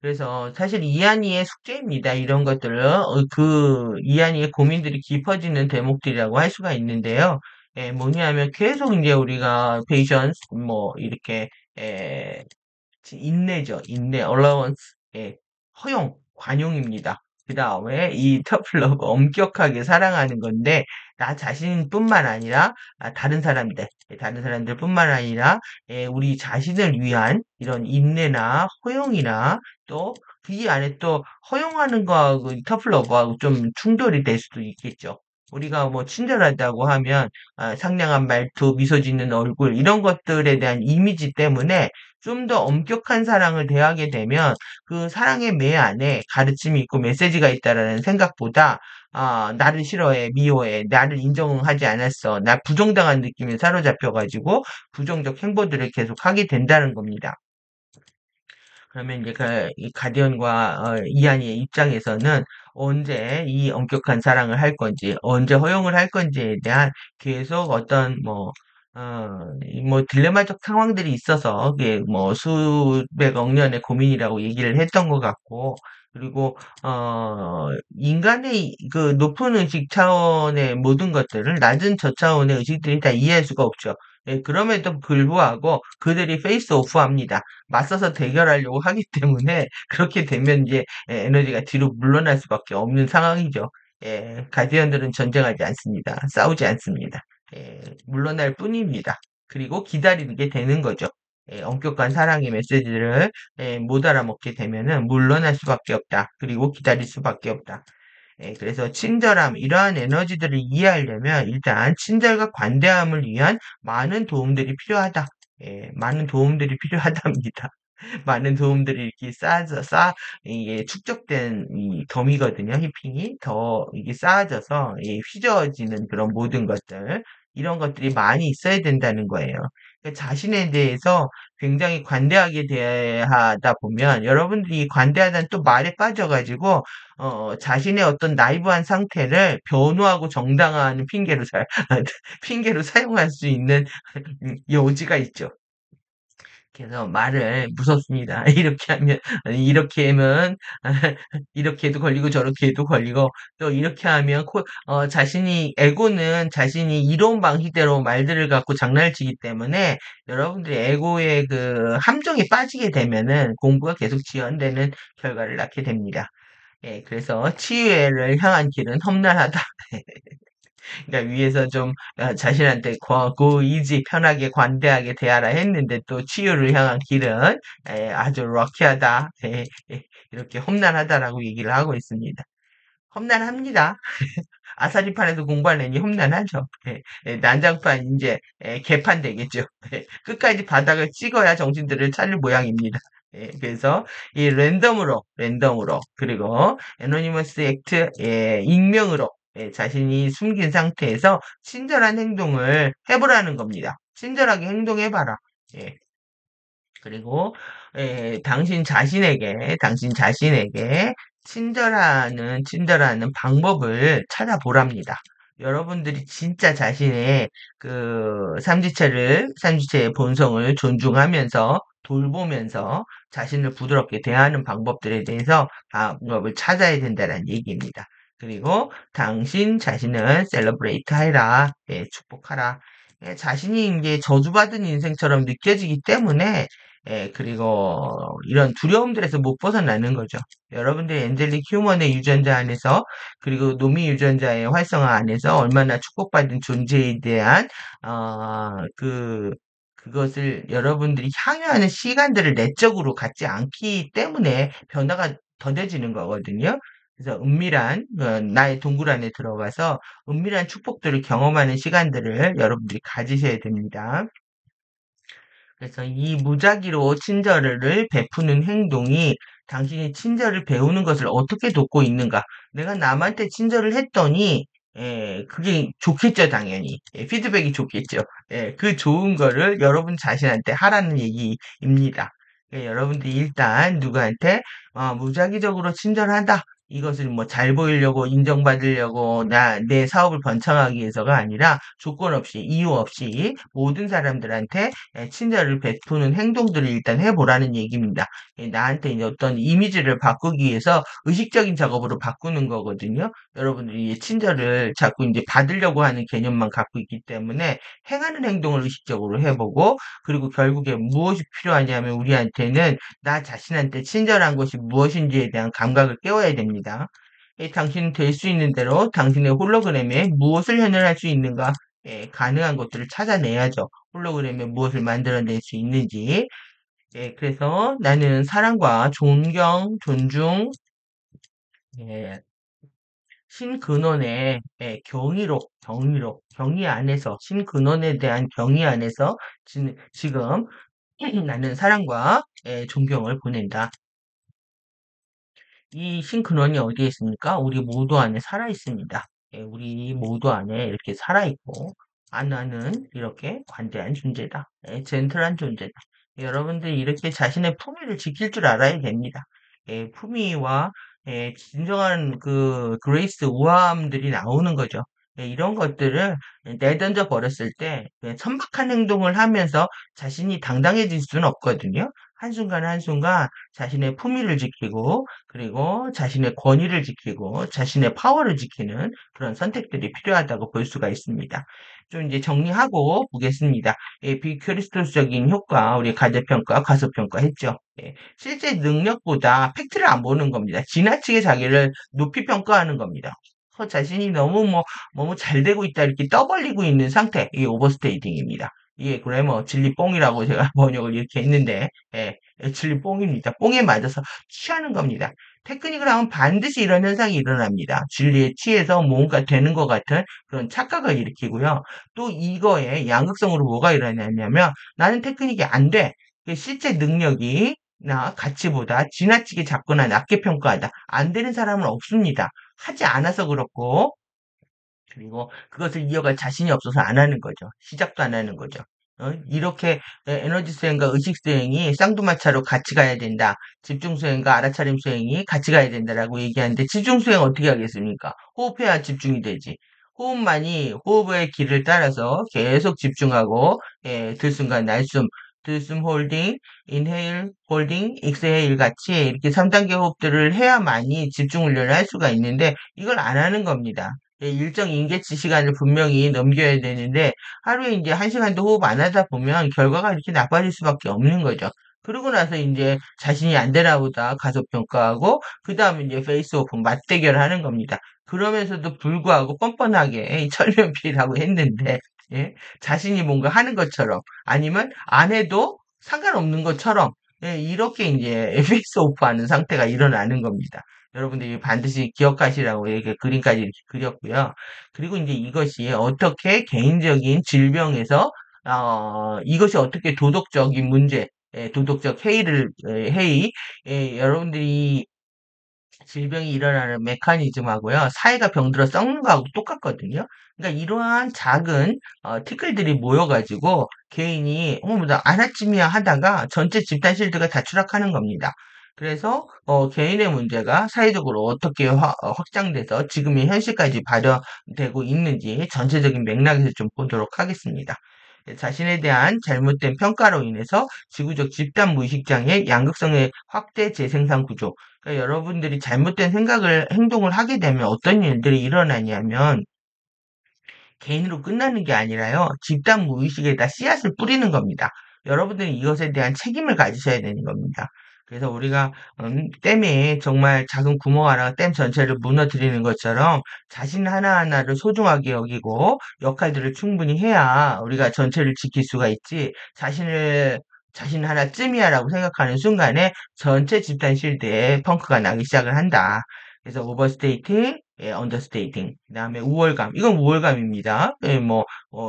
그래서 사실 이한이의 숙제입니다. 이런 것들을 이한이의 고민들이 깊어지는 대목들이라고 할 수가 있는데요. 뭐냐면 계속 이제 우리가 페이션스 뭐 이렇게 에, 인내죠. 인내, allowance, 허용, 관용입니다. 그 다음에 이 터플러브 엄격하게 사랑하는 건데 나 자신뿐만 아니라 다른 사람들뿐만 아니라 우리 자신을 위한 이런 인내나 허용이나 또 그 안에 또 허용하는 거하고 이 터플러브하고 좀 충돌이 될 수도 있겠죠. 우리가 뭐 친절하다고 하면 상냥한 말투, 미소 짓는 얼굴 이런 것들에 대한 이미지 때문에 좀 더 엄격한 사랑을 대하게 되면 그 사랑의 매 안에 가르침이 있고 메시지가 있다라는 생각보다 나를 싫어해, 미워해, 나를 인정하지 않았어, 나 부정당한 느낌에 사로잡혀가지고 부정적 행보들을 계속 하게 된다는 겁니다. 그러면 이제 이 가디언과 이한이의 입장에서는 언제 이 엄격한 사랑을 할 건지, 언제 허용을 할 건지에 대한 계속 어떤 뭐 딜레마적 상황들이 있어서 그게 뭐 수백억 년의 고민이라고 얘기를 했던 것 같고, 그리고 인간의 그 높은 의식 차원의 모든 것들을 낮은 저차원의 의식들이 다 이해할 수가 없죠. 그럼에도 불구하고 그들이 페이스 오프합니다. 맞서서 대결하려고 하기 때문에 그렇게 되면 이제 에너지가 뒤로 물러날 수밖에 없는 상황이죠. 가디언들은 전쟁하지 않습니다. 싸우지 않습니다. 물러날 뿐입니다. 그리고 기다리게 되는 거죠. 엄격한 사랑의 메시지를 못 알아먹게 되면은 물러날 수밖에 없다. 그리고 기다릴 수밖에 없다. 그래서 친절함, 이러한 에너지들을 이해하려면 일단 친절과 관대함을 위한 많은 도움들이 필요하다. 많은 도움들이 필요하답니다. 많은 도움들이 이렇게 이게 축적된 이 덤이거든요. 히핑이 더 이게 쌓아져서 휘저어지는 그런 모든 것들 이런 것들이 많이 있어야 된다는 거예요. 그러니까 자신에 대해서 굉장히 관대하게 대하다 보면 여러분들이 관대하다는 또 말에 빠져가지고 자신의 어떤 나이브한 상태를 변호하고 정당화하는 핑계로 사용할 수 있는 여지가 있죠. 그래서 말을 무섭습니다. 이렇게 하면, 이렇게 해도 걸리고 저렇게 해도 걸리고, 또 이렇게 하면, 에고는 자신이 이로운 방식대로 말들을 갖고 장난을 치기 때문에, 여러분들이 에고의 그 함정에 빠지게 되면은 공부가 계속 지연되는 결과를 낳게 됩니다. 예, 그래서 치유를 향한 길은 험난하다. 그러니까 위에서 좀 자신한테 고이지 편하게 관대하게 대하라 했는데 또 치유를 향한 길은 아주 럭키하다. 이렇게 험난하다라고 얘기를 하고 있습니다. 험난합니다. 아사리판에서 공부하려니 험난하죠. 난장판 이제 개판 되겠죠. 끝까지 바닥을 찍어야 정신들을 차릴 모양입니다. 그래서 이 랜덤으로 그리고 애노니머스 액트 익명으로 자신이 숨긴 상태에서 친절한 행동을 해보라는 겁니다. 친절하게 행동해봐라. 예, 그리고 당신 자신에게 친절하는 방법을 찾아보랍니다. 여러분들이 진짜 자신의 그 삼지체의 본성을 존중하면서 돌보면서 자신을 부드럽게 대하는 방법들에 대해서 방법을 찾아야 된다는 얘기입니다. 그리고 당신 자신을 셀러브레이트 해라. 축복하라. 자신이 이제 저주받은 인생처럼 느껴지기 때문에 그리고 이런 두려움들에서 못 벗어나는 거죠. 여러분들이 엔젤릭 휴먼의 유전자 안에서 그리고 노미 유전자의 활성화 안에서 얼마나 축복받은 존재에 대한 그것을 여러분들이 향유하는 시간들을 내적으로 갖지 않기 때문에 변화가 더뎌지는 거거든요. 그래서 나의 동굴 안에 들어가서 은밀한 축복들을 경험하는 시간들을 여러분들이 가지셔야 됩니다. 그래서 이 무작위로 친절을 베푸는 행동이 당신이 친절을 배우는 것을 어떻게 돕고 있는가? 내가 남한테 친절을 했더니, 그게 좋겠죠, 당연히. 피드백이 좋겠죠. 그 좋은 거를 여러분 자신한테 하라는 얘기입니다. 여러분들이 일단 누구한테 무작위적으로 친절하다. 이것을 뭐 잘 보이려고 인정받으려고 내 사업을 번창하기 위해서가 아니라 조건 없이 이유 없이 모든 사람들한테 친절을 베푸는 행동들을 일단 해보라는 얘기입니다. 나한테 이제 어떤 이미지를 바꾸기 위해서 의식적인 작업으로 바꾸는 거거든요. 여러분들이 친절을 자꾸 이제 받으려고 하는 개념만 갖고 있기 때문에 행하는 행동을 의식적으로 해보고 그리고 결국에 무엇이 필요하냐면 우리한테는 나 자신한테 친절한 것이 무엇인지에 대한 감각을 깨워야 됩니다. 당신은 될 수 있는 대로 당신의 홀로그램에 무엇을 현현할 수 있는가 가능한 것들을 찾아내야죠. 홀로그램에 무엇을 만들어낼 수 있는지. 그래서 나는 사랑과 존경, 존중, 예, 신근원의 경의 안에서, 신근원에 대한 경의 안에서 지금 나는 사랑과 존경을 보낸다. 이 싱크론이 어디에 있습니까? 우리 모두 안에 살아 있습니다. 우리 모두 안에 이렇게 살아 있고, 나는 이렇게 관대한 존재다. 젠틀한 존재다. 여러분들이 이렇게 자신의 품위를 지킬 줄 알아야 됩니다. 품위와 진정한 그 그레이스 우아함들이 나오는 거죠. 이런 것들을 내던져 버렸을 때 그냥 천박한 행동을 하면서 자신이 당당해질 수는 없거든요. 한순간 한순간 자신의 품위를 지키고 그리고 자신의 권위를 지키고 자신의 파워를 지키는 그런 선택들이 필요하다고 볼 수가 있습니다. 좀 이제 정리하고 보겠습니다. 비크리스토스적인 효과, 우리 가제평가, 과소평가 했죠. 실제 능력보다 팩트를 안 보는 겁니다. 지나치게 자기를 높이 평가하는 겁니다. 자신이 너무 잘 되고 있다, 이렇게 떠벌리고 있는 상태. 이게 오버스테이팅입니다. 이게 그래머 진리뽕이라고 제가 번역을 이렇게 했는데, 진리뽕입니다. 뽕에 맞아서 취하는 겁니다. 테크닉을 하면 반드시 이런 현상이 일어납니다. 진리에 취해서 뭔가 되는 것 같은 그런 착각을 일으키고요. 또 이거에 양극성으로 뭐가 일어나냐면 나는 테크닉이 안 돼. 실제 능력이 가치보다 지나치게 작거나 낮게 평가하다. 안 되는 사람은 없습니다. 하지 않아서 그렇고, 그리고 그것을 이어갈 자신이 없어서 안 하는 거죠. 시작도 안 하는 거죠. 이렇게 에너지 수행과 의식 수행이 쌍두마차로 같이 가야 된다. 집중 수행과 알아차림 수행이 같이 가야 된다라고 얘기하는데 집중 수행 어떻게 하겠습니까? 호흡해야 집중이 되지. 호흡의 길을 따라서 계속 집중하고 들숨과 날숨, 들숨 홀딩, 인헤일 홀딩, 익스헤일 같이 이렇게 3단계 호흡들을 해야만이 집중 훈련을 할 수가 있는데 이걸 안 하는 겁니다. 일정 인계치 시간을 분명히 넘겨야 되는데 하루에 이제 1시간도 호흡 안 하다 보면 결과가 이렇게 나빠질 수밖에 없는 거죠. 그러고 나서 이제 자신이 안 되나 보다 가속평가하고 그 다음에 이제 페이스오프 맞대결 하는 겁니다. 그러면서도 불구하고 뻔뻔하게 철면피라고 했는데 예? 자신이 뭔가 하는 것처럼 아니면 안 해도 상관없는 것처럼 이렇게 이제 페이스오프 하는 상태가 일어나는 겁니다. 여러분들이 반드시 기억하시라고 이렇게 그림까지 이렇게 그렸고요. 그리고 이제 이것이 어떻게 개인적인 질병에서 이것이 어떻게 도덕적인 문제, 도덕적 해이, 여러분들이 질병이 일어나는 메커니즘하고요. 사회가 병들어 썩는 거하고 똑같거든요. 그러니까 이러한 작은 티끌들이 모여가지고 개인이 나 안아쯤이야 하다가 전체 집단 실드가 다 추락하는 겁니다. 그래서 개인의 문제가 사회적으로 어떻게 확장돼서 지금의 현실까지 발현되고 있는지 전체적인 맥락에서 좀 보도록 하겠습니다. 자신에 대한 잘못된 평가로 인해서 지구적 집단 무의식장애 양극성의 확대 재생산 구조, 그러니까 여러분들이 잘못된 행동을 하게 되면 어떤 일들이 일어나냐면 개인으로 끝나는 게 아니라요. 집단 무의식에다 씨앗을 뿌리는 겁니다. 여러분들이 이것에 대한 책임을 가지셔야 되는 겁니다. 그래서 우리가 댐에 정말 작은 구멍 하나가 댐 전체를 무너뜨리는 것처럼 자신 하나하나를 소중하게 여기고 역할들을 충분히 해야 우리가 전체를 지킬 수가 있지. 자신 하나쯤이야라고 생각하는 순간에 전체 집단 실드에 펑크가 나기 시작을 한다. 그래서 오버스테이팅, 언더스테이팅, 그다음에 우월감. 이건 우월감입니다.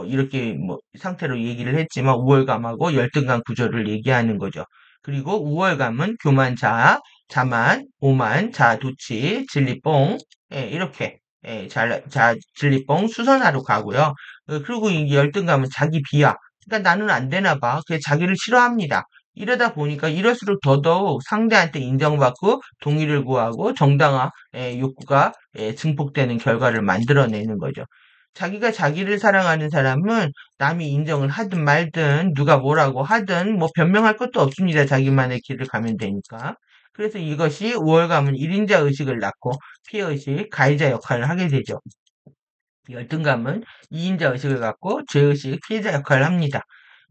이렇게 상태로 얘기를 했지만 우월감하고 열등감 구조를 얘기하는 거죠. 그리고 우월감은 교만, 자만, 오만, 도치, 진리뽕, 이렇게 진리뽕, 수선화로 가고요. 그리고 이 열등감은 자기 비하. 그러니까 나는 안 되나 봐. 그게 자기를 싫어합니다. 이러다 보니까 이럴수록 더더욱 상대한테 인정받고 동의를 구하고 정당화 욕구가 증폭되는 결과를 만들어내는 거죠. 자기가 자기를 사랑하는 사람은 남이 인정을 하든 말든 누가 뭐라고 하든 변명할 것도 없습니다. 자기만의 길을 가면 되니까. 그래서 이것이 우월감은 1인자 의식을 낳고 피해의식, 가해자 역할을 하게 되죠. 열등감은 2인자 의식을 갖고 죄의식, 피해자 역할을 합니다.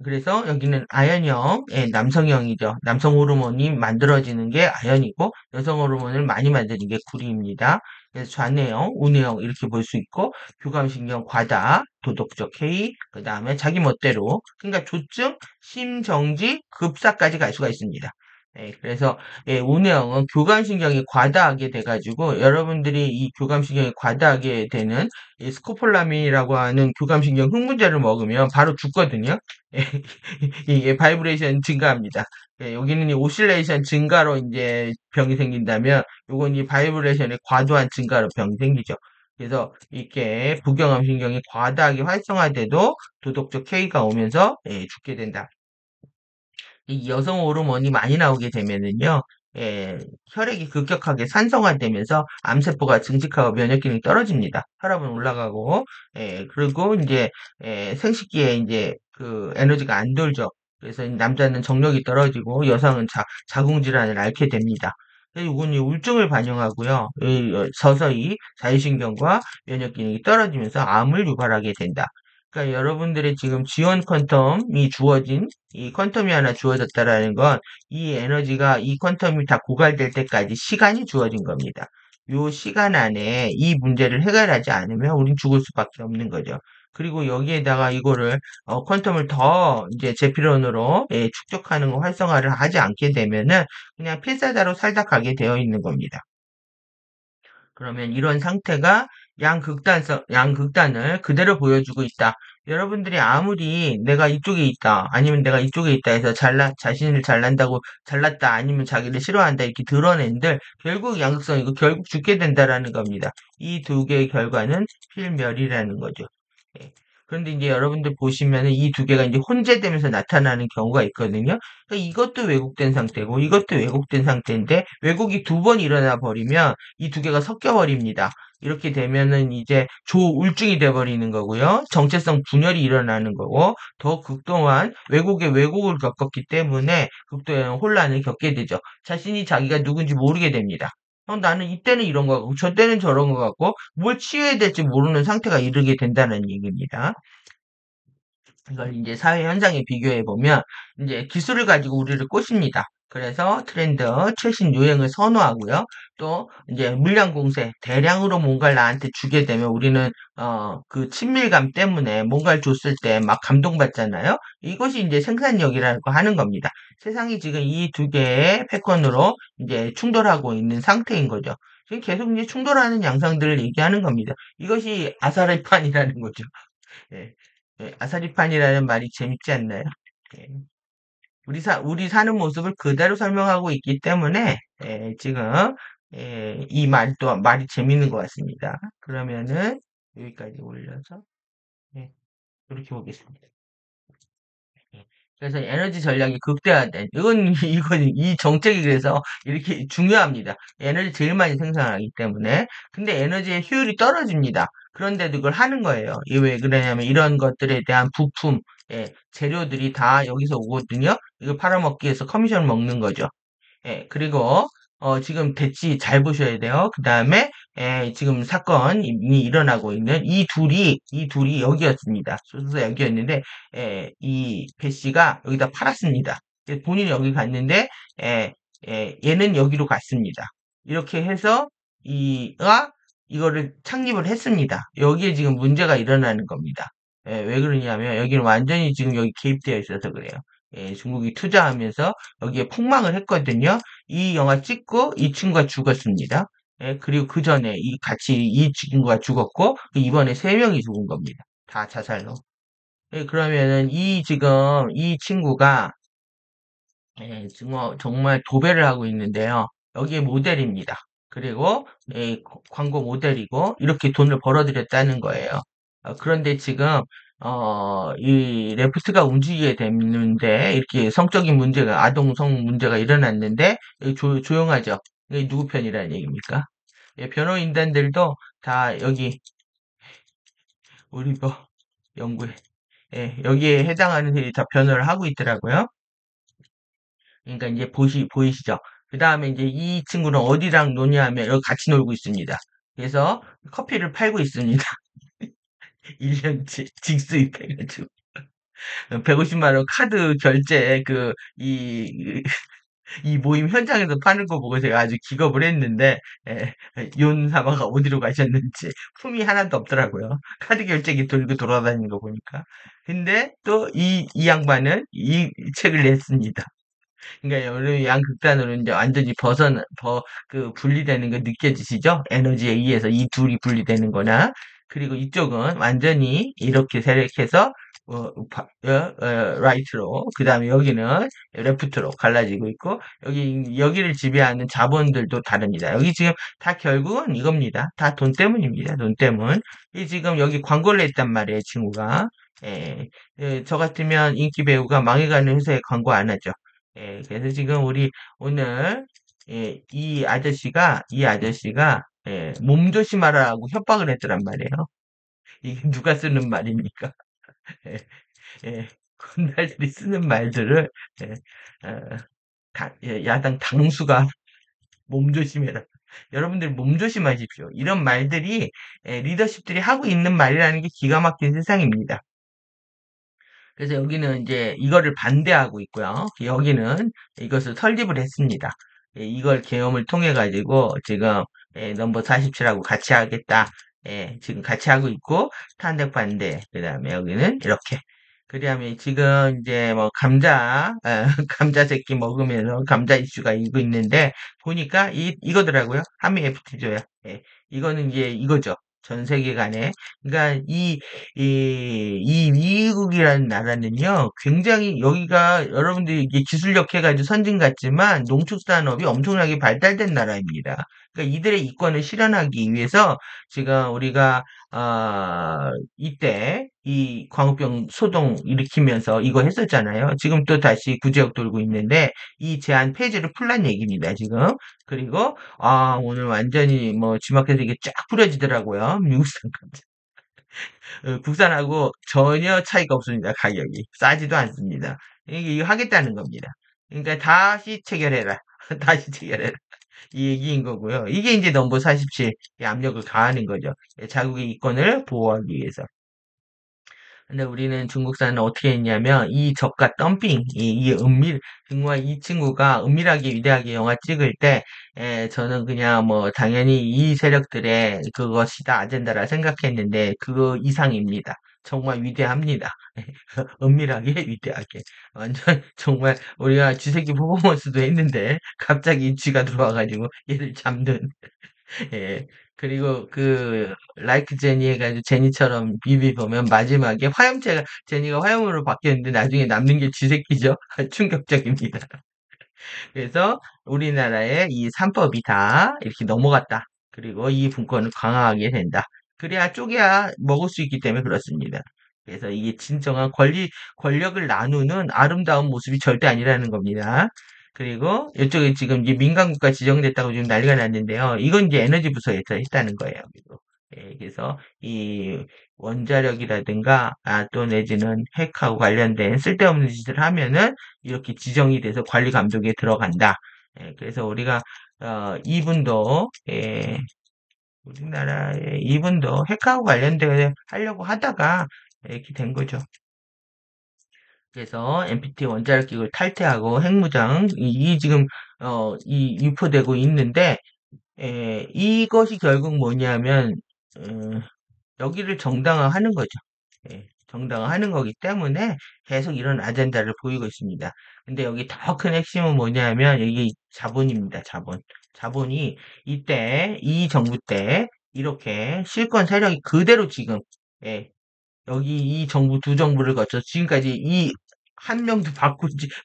그래서 여기는 아연형, 남성형이죠. 남성 호르몬이 만들어지는 게 아연이고 여성 호르몬을 많이 만드는 게 구리입니다. 그래서 좌뇌형, 우뇌형 이렇게 볼 수 있고 교감신경 과다, 도덕적 해이, 그 다음에 자기 멋대로 그러니까 조증, 심정지, 급사까지 갈 수가 있습니다. 그래서 우뇌형은 교감신경이 과다하게 돼가지고 여러분들이 이 교감신경이 과다하게 되는 이 스코폴라민이라고 하는 교감신경 흑문제를 먹으면 바로 죽거든요. 이게 바이브레이션 증가합니다. 여기는 이 오실레이션 증가로 이제 병이 생긴다면 요건 이 바이브레이션의 과도한 증가로 병이 생기죠. 그래서 이렇게 부경감 신경이 과다하게 활성화돼도 도덕적 해이가 오면서 죽게 된다. 이 여성 호르몬이 많이 나오게 되면은요, 예, 혈액이 급격하게 산성화되면서 암세포가 증식하고 면역 기능이 떨어집니다. 혈압은 올라가고, 그리고 이제 생식기에 이제 그 에너지가 안 돌죠. 그래서 남자는 정력이 떨어지고 여성은 자궁 질환을 앓게 됩니다. 이건 우울증을 반영하고요. 서서히 자율신경과 면역 기능이 떨어지면서 암을 유발하게 된다. 그러니까 여러분들의 지금 지원 퀀텀이 주어진 이 퀀텀이 하나 주어졌다라는 건 이 에너지가 이 퀀텀이 다 고갈될 때까지 시간이 주어진 겁니다. 요 시간 안에 이 문제를 해결하지 않으면 우린 죽을 수밖에 없는 거죠. 그리고 여기에다가 이거를 퀀텀을 더 이제 제피론으로 축적하는 거 활성화를 하지 않게 되면은 그냥 필사자로 살다 가게 되어 있는 겁니다. 그러면 이런 상태가 양극단을 그대로 보여주고 있다. 여러분들이 아무리 내가 이쪽에 있다, 아니면 내가 이쪽에 있다 해서 자신을 잘난다고, 잘났다, 아니면 자기를 싫어한다, 이렇게 드러낸들, 결국 양극성이고, 결국 죽게 된다라는 겁니다. 이 두 개의 결과는 필멸이라는 거죠. 예. 그런데 이제 여러분들 보시면은 이 두 개가 이제 혼재되면서 나타나는 경우가 있거든요. 그러니까 이것도 왜곡된 상태고 이것도 왜곡된 상태인데 왜곡이 두 번 일어나 버리면 이 두 개가 섞여 버립니다. 이렇게 되면은 이제 조울증이 돼 버리는 거고요. 정체성 분열이 일어나는 거고 더 극도한 왜곡의 왜곡을 겪었기 때문에 극도한 혼란을 겪게 되죠. 자신이 자기가 누군지 모르게 됩니다. 나는 이때는 이런 거 같고, 저 때는 저런 거 같고, 뭘 치유해야 될지 모르는 상태가 이르게 된다는 얘기입니다. 이걸 이제 사회 현상에 비교해 보면, 이제 기술을 가지고 우리를 꼬십니다. 그래서 트렌드, 최신 유행을 선호하고요. 또, 이제 물량 공세, 대량으로 뭔가를 나한테 주게 되면 우리는, 그 친밀감 때문에 뭔가를 줬을 때 막 감동받잖아요. 이것이 이제 생산력이라고 하는 겁니다. 세상이 지금 이 두 개의 패턴으로 이제 충돌하고 있는 상태인 거죠. 지금 계속 이제 충돌하는 양상들을 얘기하는 겁니다. 이것이 아사리판이라는 거죠. 예. 예, 아사리판이라는 말이 재밌지 않나요? 예. 우리 사는 모습을 그대로 설명하고 있기 때문에, 지금, 이 말이 또, 말이 재밌는 것 같습니다. 그러면은, 여기까지 올려서, 예, 이렇게 보겠습니다. 예. 그래서 에너지 전략이 극대화된, 이 정책이 그래서 이렇게 중요합니다. 에너지 제일 많이 생산하기 때문에. 근데 에너지의 효율이 떨어집니다. 그런데도 이걸 하는 거예요. 이게 왜 그러냐면 이런 것들에 대한 부품, 재료들이 다 여기서 오거든요. 이걸 팔아먹기 위해서 커미션을 먹는 거죠. 그리고 지금 대치 잘 보셔야 돼요. 그 다음에 지금 사건이 일어나고 있는 이 둘이 여기였습니다. 소속사 여기였는데 이 배 씨가 여기다 팔았습니다. 그래서 본인이 여기 갔는데 에, 얘는 여기로 갔습니다. 이렇게 해서 이가 이거를 창립을 했습니다. 여기에 지금 문제가 일어나는 겁니다. 왜 그러냐면 여기는 완전히 지금 여기 개입되어 있어서 그래요. 중국이 투자하면서 여기에 폭망을 했거든요. 이 영화 찍고 이 친구가 죽었습니다. 그리고 그 전에 같이 이 친구가 죽었고 이번에 세 명이 죽은 겁니다. 다 자살로. 그러면은 지금 이 친구가 정말 도배를 하고 있는데요. 여기에 모델입니다. 그리고 광고 모델이고 이렇게 돈을 벌어들였다는 거예요. 그런데 지금 이 레프트가 움직이게 됐는데 이렇게 성적인 문제가 아동성 문제가 일어났는데 조용하죠. 이게 누구 편이라는 얘기입니까? 변호인단들도 다 여기 우리 뭐 연구에 여기에 해당하는 일이 다 변호를 하고 있더라고요. 그러니까 이제 보이시죠? 그 다음에 이제 이 친구는 어디랑 노냐하면 여기 같이 놀고 있습니다. 그래서 커피를 팔고 있습니다. 1년치 직수입해가지고. 150만 원 카드 결제 이 모임 현장에서 파는 거 보고 제가 아주 기겁을 했는데 윤 사마가 어디로 가셨는지 품이 하나도 없더라고요. 카드 결제기 들고 돌아다니는 거 보니까. 근데 또 이 양반은 이 책을 냈습니다. 그러니까 여러 양극단으로 이제 완전히 분리되는 거 느껴지시죠? 에너지에 의해서 이 둘이 분리되는 거나, 그리고 이쪽은 완전히 이렇게 세lec해서, 라이트로, 그 다음에 여기는 레프트로 갈라지고 있고, 여기를 지배하는 자본들도 다릅니다. 여기 지금 다 결국은 이겁니다. 다 돈 때문입니다. 돈 때문. 이 지금 여기 광고를 했단 말이에요, 친구가. 예, 저 같으면 인기 배우가 망해가는 회사에 광고 안 하죠. 그래서 지금 우리 오늘 이 아저씨가 몸 조심하라고 협박을 했더란 말이에요. 이게 누가 쓰는 말입니까? 예, 군달들이 쓰는 말들을 예, 어, 야당 당수가 몸 조심해라. 여러분들 몸 조심하십시오. 이런 말들이 리더십들이 하고 있는 말이라는 게 기가 막힌 세상입니다. 그래서 여기는 이제 이거를 반대하고 있고요. 여기는 이것을 설립을 했습니다. 이걸 계엄을 통해 가지고 지금 넘버 47하고 같이 하겠다. 지금 같이 하고 있고 탄핵 반대. 그다음에 여기는 이렇게. 그다음에 지금 이제 뭐 감자 새끼 먹으면서 감자 이슈가 이거 있는데 보니까 이거더라고요. 한미 FTA죠. 이거는 이제 이거죠. 전 세계 간에. 그러니까 이 미국이라는 나라는요, 굉장히 여기가 여러분들이 이게 기술력 해가지고 선진 같지만 농축산업이 엄청나게 발달된 나라입니다. 그러니까 이들의 이권을 실현하기 위해서 지금 우리가 이때 이 광우병 소동 일으키면서 이거 했었잖아요. 지금 또 다시 구제역 돌고 있는데 이 제한 폐지를 풀란 얘기입니다, 지금. 그리고 오늘 완전히 뭐 지마켓에서 이게 쫙 뿌려지더라고요. 미국 상품. 국산하고 전혀 차이가 없습니다. 가격이. 싸지도 않습니다. 이게 이거 하겠다는 겁니다. 그러니까 다시 체결해라. 다시 체결해라. 이 얘기인 거고요. 이게 이제 넘버 47, 의 압력을 가하는 거죠. 자국의 이권을 보호하기 위해서. 근데 우리는 중국산은 어떻게 했냐면 이 저가 덤핑, 이 은밀 정말 이 친구가 은밀하게 위대하게 영화 찍을 때 저는 그냥 뭐 당연히 이 세력들의 그것이다 아젠다라 생각했는데 그 이상입니다. 정말 위대합니다. 은밀하게 위대하게 완전 정말 우리가 쥐새끼 퍼포먼스도 했는데 갑자기 쥐가 들어와가지고 얘를 잡는 예. 그리고 그 라이크 제니 해가지고 제니처럼 비비 보면 마지막에 화염체가 제니가 화염으로 바뀌었는데 나중에 남는 게 쥐새끼죠. 충격적입니다. 그래서 우리나라의 이 삼법이 다 이렇게 넘어갔다. 그리고 이 분권을 강화하게 된다. 그래야 쪼개야 먹을 수 있기 때문에 그렇습니다. 그래서 이게 진정한 권력을 나누는 아름다운 모습이 절대 아니라는 겁니다. 그리고 이쪽에 지금 이제 민간국가 지정됐다고 지금 난리가 났는데요. 이건 이제 에너지 부서에서 했다는 거예요. 그래서 이 원자력이라든가 또 내지는 핵하고 관련된 쓸데없는 짓을 하면은 이렇게 지정이 돼서 관리 감독에 들어간다. 그래서 우리가 이분도 우리나라의 이분도 핵하고 관련돼 하려고 하다가 이렇게 된 거죠. 그래서 NPT 원자력 기구를 탈퇴하고 핵무장 이 지금 이 유포되고 있는데 이것이 결국 뭐냐면 어, 여기를 정당화하는 거죠. 정당화하는 거기 때문에 계속 이런 아젠다를 보이고 있습니다. 근데 여기 더 큰 핵심은 뭐냐면 여기 자본입니다. 자본. 자본이 이때 이 정부 때 이렇게 실권 세력이 그대로 지금 예, 여기 이 정부 두 정부를 거쳐 지금까지 이 한 명도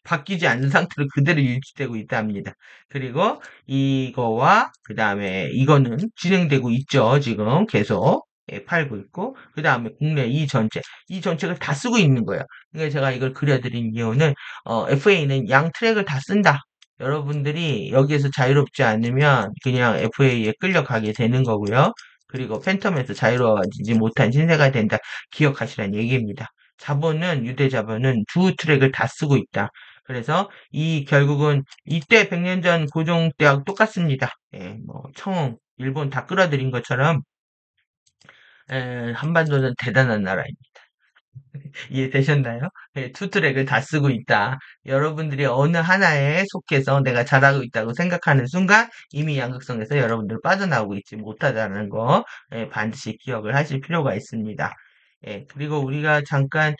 바뀌지 않는 상태로 그대로 유지되고 있답니다. 그리고 이거와 그 다음에 이거는 진행되고 있죠. 지금 계속 팔고 있고 그 다음에 국내 이 전체를 다 쓰고 있는 거예요. 그러니까 제가 이걸 그려드린 이유는 FA는 양 트랙을 다 쓴다. 여러분들이 여기에서 자유롭지 않으면 그냥 FA에 끌려가게 되는 거고요. 그리고 팬텀에서 자유로워지지 못한 신세가 된다. 기억하시라는 얘기입니다. 자본은, 유대 자본은 두 트랙을 다 쓰고 있다. 그래서 이 결국은 이때 100년 전 고종 때하고 똑같습니다. 뭐 청홍, 일본 다 끌어들인 것처럼 한반도는 대단한 나라입니다. 이해되셨나요? 투 트랙을 다 쓰고 있다. 여러분들이 어느 하나에 속해서 내가 잘하고 있다고 생각하는 순간 이미 양극성에서 여러분들 빠져나오고 있지 못하다는 거 반드시 기억을 하실 필요가 있습니다. 그리고 우리가 잠깐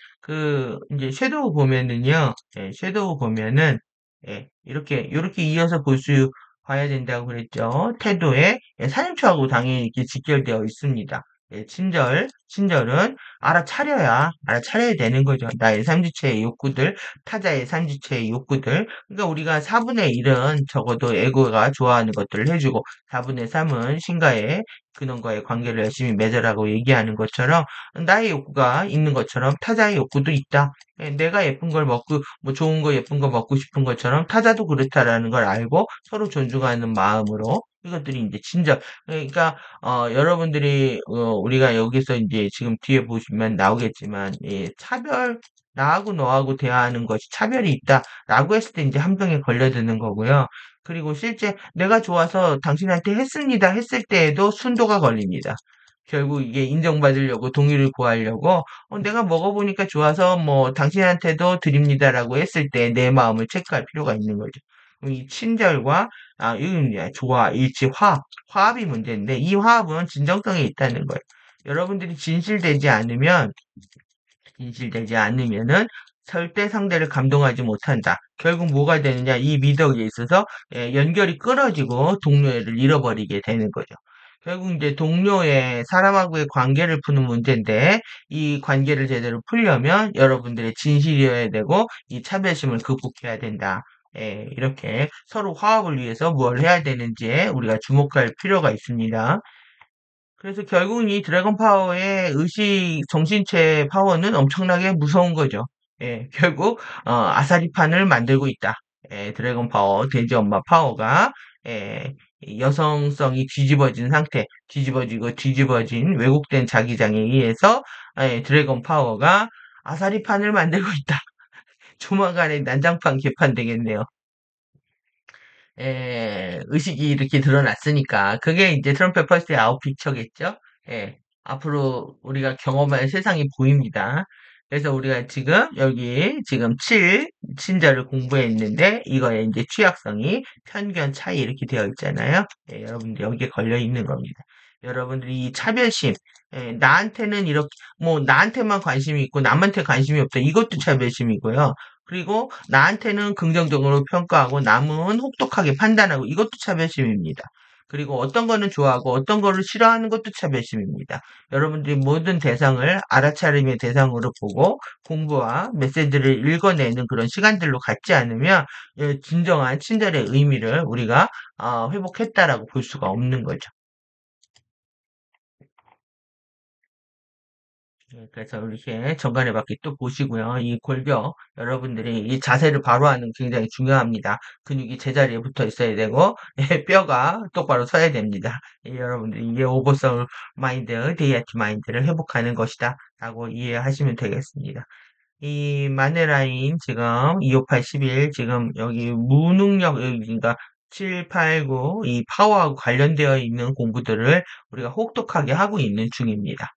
이제 섀도우 보면은요, 섀도우 보면은 이렇게 이어서 봐야 된다고 그랬죠. 태도에 산임초하고 당연히 이렇게 직결되어 있습니다. 친절은 알아차려야 되는 거죠. 나의 삼지체의 욕구들, 타자의 삼지체의 욕구들. 그러니까 우리가 4분의 1은 적어도 에고가 좋아하는 것들을 해주고, 4분의 3은 신과의 근원과의 관계를 열심히 맺으라고 얘기하는 것처럼, 나의 욕구가 있는 것처럼 타자의 욕구도 있다. 내가 예쁜 걸 먹고, 뭐 좋은 거 예쁜 거 먹고 싶은 것처럼 타자도 그렇다라는 걸 알고 서로 존중하는 마음으로 이것들이 이제 친절. 그러니까 여러분들이 우리가 여기서 이제 지금 뒤에 보시면 나오겠지만 나하고 너하고 대화하는 것이 차별이 있다라고 했을 때 이제 함정에 걸려드는 거고요. 그리고 실제 내가 좋아서 당신한테 했습니다 했을 때에도 순도가 걸립니다. 결국 이게 인정받으려고 동의를 구하려고 내가 먹어보니까 좋아서 뭐 당신한테도 드립니다라고 했을 때 내 마음을 체크할 필요가 있는 거죠. 이 친절과 이건 이제 조화, 일치, 화합이 문제인데 이 화합은 진정성에 있다는 거예요. 여러분들이 진실되지 않으면은 절대 상대를 감동하지 못한다. 결국 뭐가 되느냐? 이 미덕에 있어서 연결이 끊어지고 동료애를 잃어버리게 되는 거죠. 결국 이제 동료의 사람하고의 관계를 푸는 문제인데 이 관계를 제대로 풀려면 여러분들의 진실이어야 되고 이 차별심을 극복해야 된다. 예, 이렇게 서로 화합을 위해서 뭘 해야 되는지에 우리가 주목할 필요가 있습니다. 그래서 결국은 이 드래곤 파워의 의식 정신체 파워는 엄청나게 무서운 거죠. 예, 결국 아사리판을 만들고 있다. 예, 드래곤 파워, 돼지 엄마 파워가 예, 이 여성성이 뒤집어진 상태, 뒤집어지고 뒤집어진 왜곡된 자기장에 의해서 드래곤 파워가 아사리판을 만들고 있다. 조만간에 난장판 개판 되겠네요. 의식이 이렇게 드러났으니까 그게 이제 트럼프 퍼스트의 아웃 픽처겠죠? 예, 앞으로 우리가 경험할 세상이 보입니다. 그래서 우리가 지금 여기 지금 7 친절을 공부했는데 이거에 이제 취약성이 편견 차이 이렇게 되어 있잖아요. 예, 여러분들 여기에 걸려 있는 겁니다. 여러분들이 이 차별심, 나한테는 이렇게 뭐 나한테만 관심이 있고 남한테 관심이 없다. 이것도 차별심이고요. 그리고 나한테는 긍정적으로 평가하고 남은 혹독하게 판단하고 이것도 차별심입니다. 그리고 어떤 거는 좋아하고 어떤 거를 싫어하는 것도 차별심입니다. 여러분들이 모든 대상을 알아차림의 대상으로 보고 공부와 메시지를 읽어내는 그런 시간들로 갖지 않으면 진정한 친절의 의미를 우리가 회복했다라고 볼 수가 없는 거죠. 네, 그래서 이렇게 정관의 바퀴 또 보시고요. 이 골격, 여러분들이 이 자세를 바로 하는 게 굉장히 중요합니다. 근육이 제자리에 붙어 있어야 되고, 예, 뼈가 똑바로 서야 됩니다. 여러분들이 이게 오버솔 마인드, 데이아트 마인드를 회복하는 것이다. 라고 이해하시면 되겠습니다. 이 마네라인 지금 258, 11 지금 여기 무능력, 그러니까 7, 8, 9, 이 파워하고 관련되어 있는 공부들을 우리가 혹독하게 하고 있는 중입니다.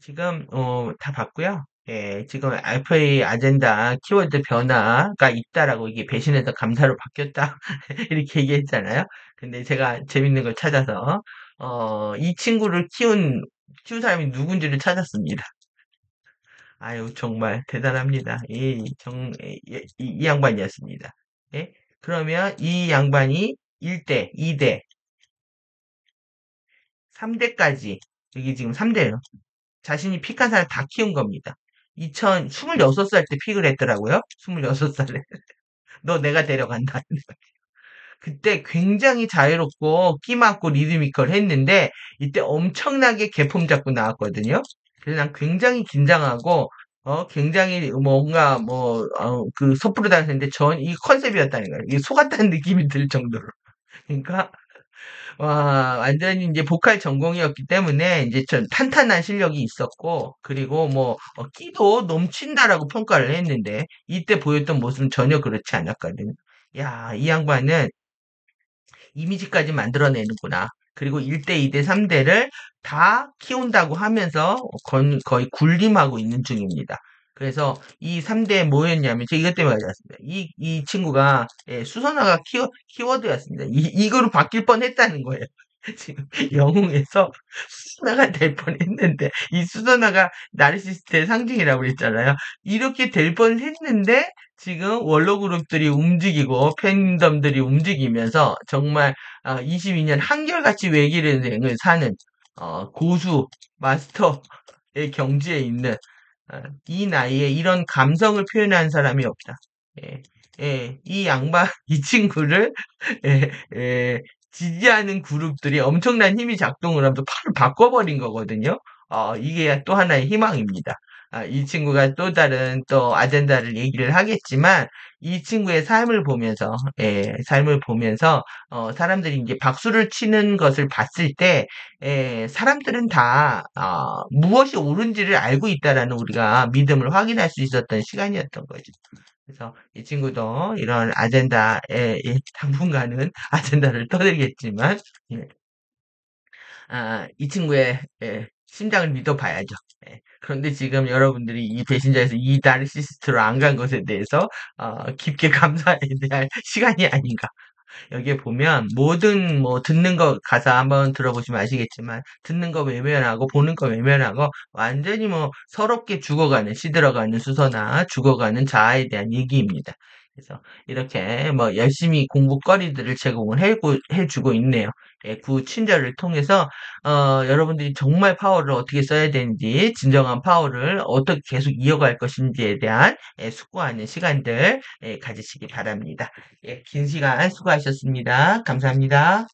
지금 다 봤고요. 예, 지금 알파의 아젠다 키워드 변화가 있다라고 이게 배신해서 감사로 바뀌었다 이렇게 얘기했잖아요. 근데 제가 재밌는 걸 찾아서 이 친구를 키운 사람이 누군지를 찾았습니다. 아유 정말 대단합니다. 이 양반이었습니다. 예? 그러면 이 양반이 1대, 2대, 3대까지 여기 지금 3대예요. 자신이 픽한 사람 다 키운 겁니다. 26살 때 픽을 했더라고요. 26살에. 너 내가 데려간다. 그때 굉장히 자유롭고 끼 많고 리드미컬 했는데 이때 엄청나게 개폼 잡고 나왔거든요. 그래서 난 굉장히 긴장하고 굉장히 뭔가 그 섣부르다 했는데 전 이 컨셉이었다는 거예요. 이게 속았다는 느낌이 들 정도로. 그러니까 와, 완전히 이제 보컬 전공이었기 때문에 이제 좀 탄탄한 실력이 있었고, 그리고 끼도 넘친다라고 평가를 했는데, 이때 보였던 모습은 전혀 그렇지 않았거든요. 야, 이 양반은 이미지까지 만들어내는구나. 그리고 1대, 2대, 3대를 다 키운다고 하면서 거의 군림하고 있는 중입니다. 그래서 이 3대에 뭐였냐면, 제가 이것 때문에 가져왔습니다. 이 친구가, 예, 수선화가 키워드였습니다. 이거로 바뀔 뻔 했다는 거예요. 지금 영웅에서 수선화가 될 뻔 했는데, 이 수선화가 나르시스트의 상징이라고 그랬잖아요. 이렇게 될 뻔 했는데, 지금 원로 그룹들이 움직이고 팬덤들이 움직이면서 정말 22년 한결같이 외길 인생을 사는 고수 마스터의 경지에 있는 이 나이에 이런 감성을 표현한 사람이 없다. 예, 예, 이 양반 이 친구를 예, 예, 지지하는 그룹들이 엄청난 힘이 작동을 하면서 팔을 바꿔버린 거거든요. 이게 또 하나의 희망입니다. 이 친구가 또 다른 또 아젠다를 얘기를 하겠지만 이 친구의 삶을 보면서 삶을 보면서 사람들이 이제 박수를 치는 것을 봤을 때 사람들은 다 무엇이 옳은지를 알고 있다라는 우리가 믿음을 확인할 수 있었던 시간이었던 거죠. 그래서 이 친구도 이런 아젠다에 당분간은 아젠다를 떠들겠지만 예, 이 친구의 심장을 믿어봐야죠. 그런데 지금 여러분들이 이 배신자에서 이 나르시스트로 안 간 것에 대해서 깊게 감사해야 될 시간이 아닌가. 여기에 보면 모든 듣는 거 가사 한번 들어보시면 아시겠지만 듣는 거 외면하고 보는 거 외면하고 완전히 서럽게 죽어가는 시들어가는 수선화 죽어가는 자아에 대한 얘기입니다. 그래서 이렇게 뭐 열심히 공부거리들을 제공을 해주고 있네요. 예, 구 친절을 통해서 여러분들이 정말 파워를 어떻게 써야 되는지, 진정한 파워를 어떻게 계속 이어갈 것인지에 대한 숙고하는 시간들 가지시기 바랍니다. 예, 긴 시간 수고하셨습니다. 감사합니다.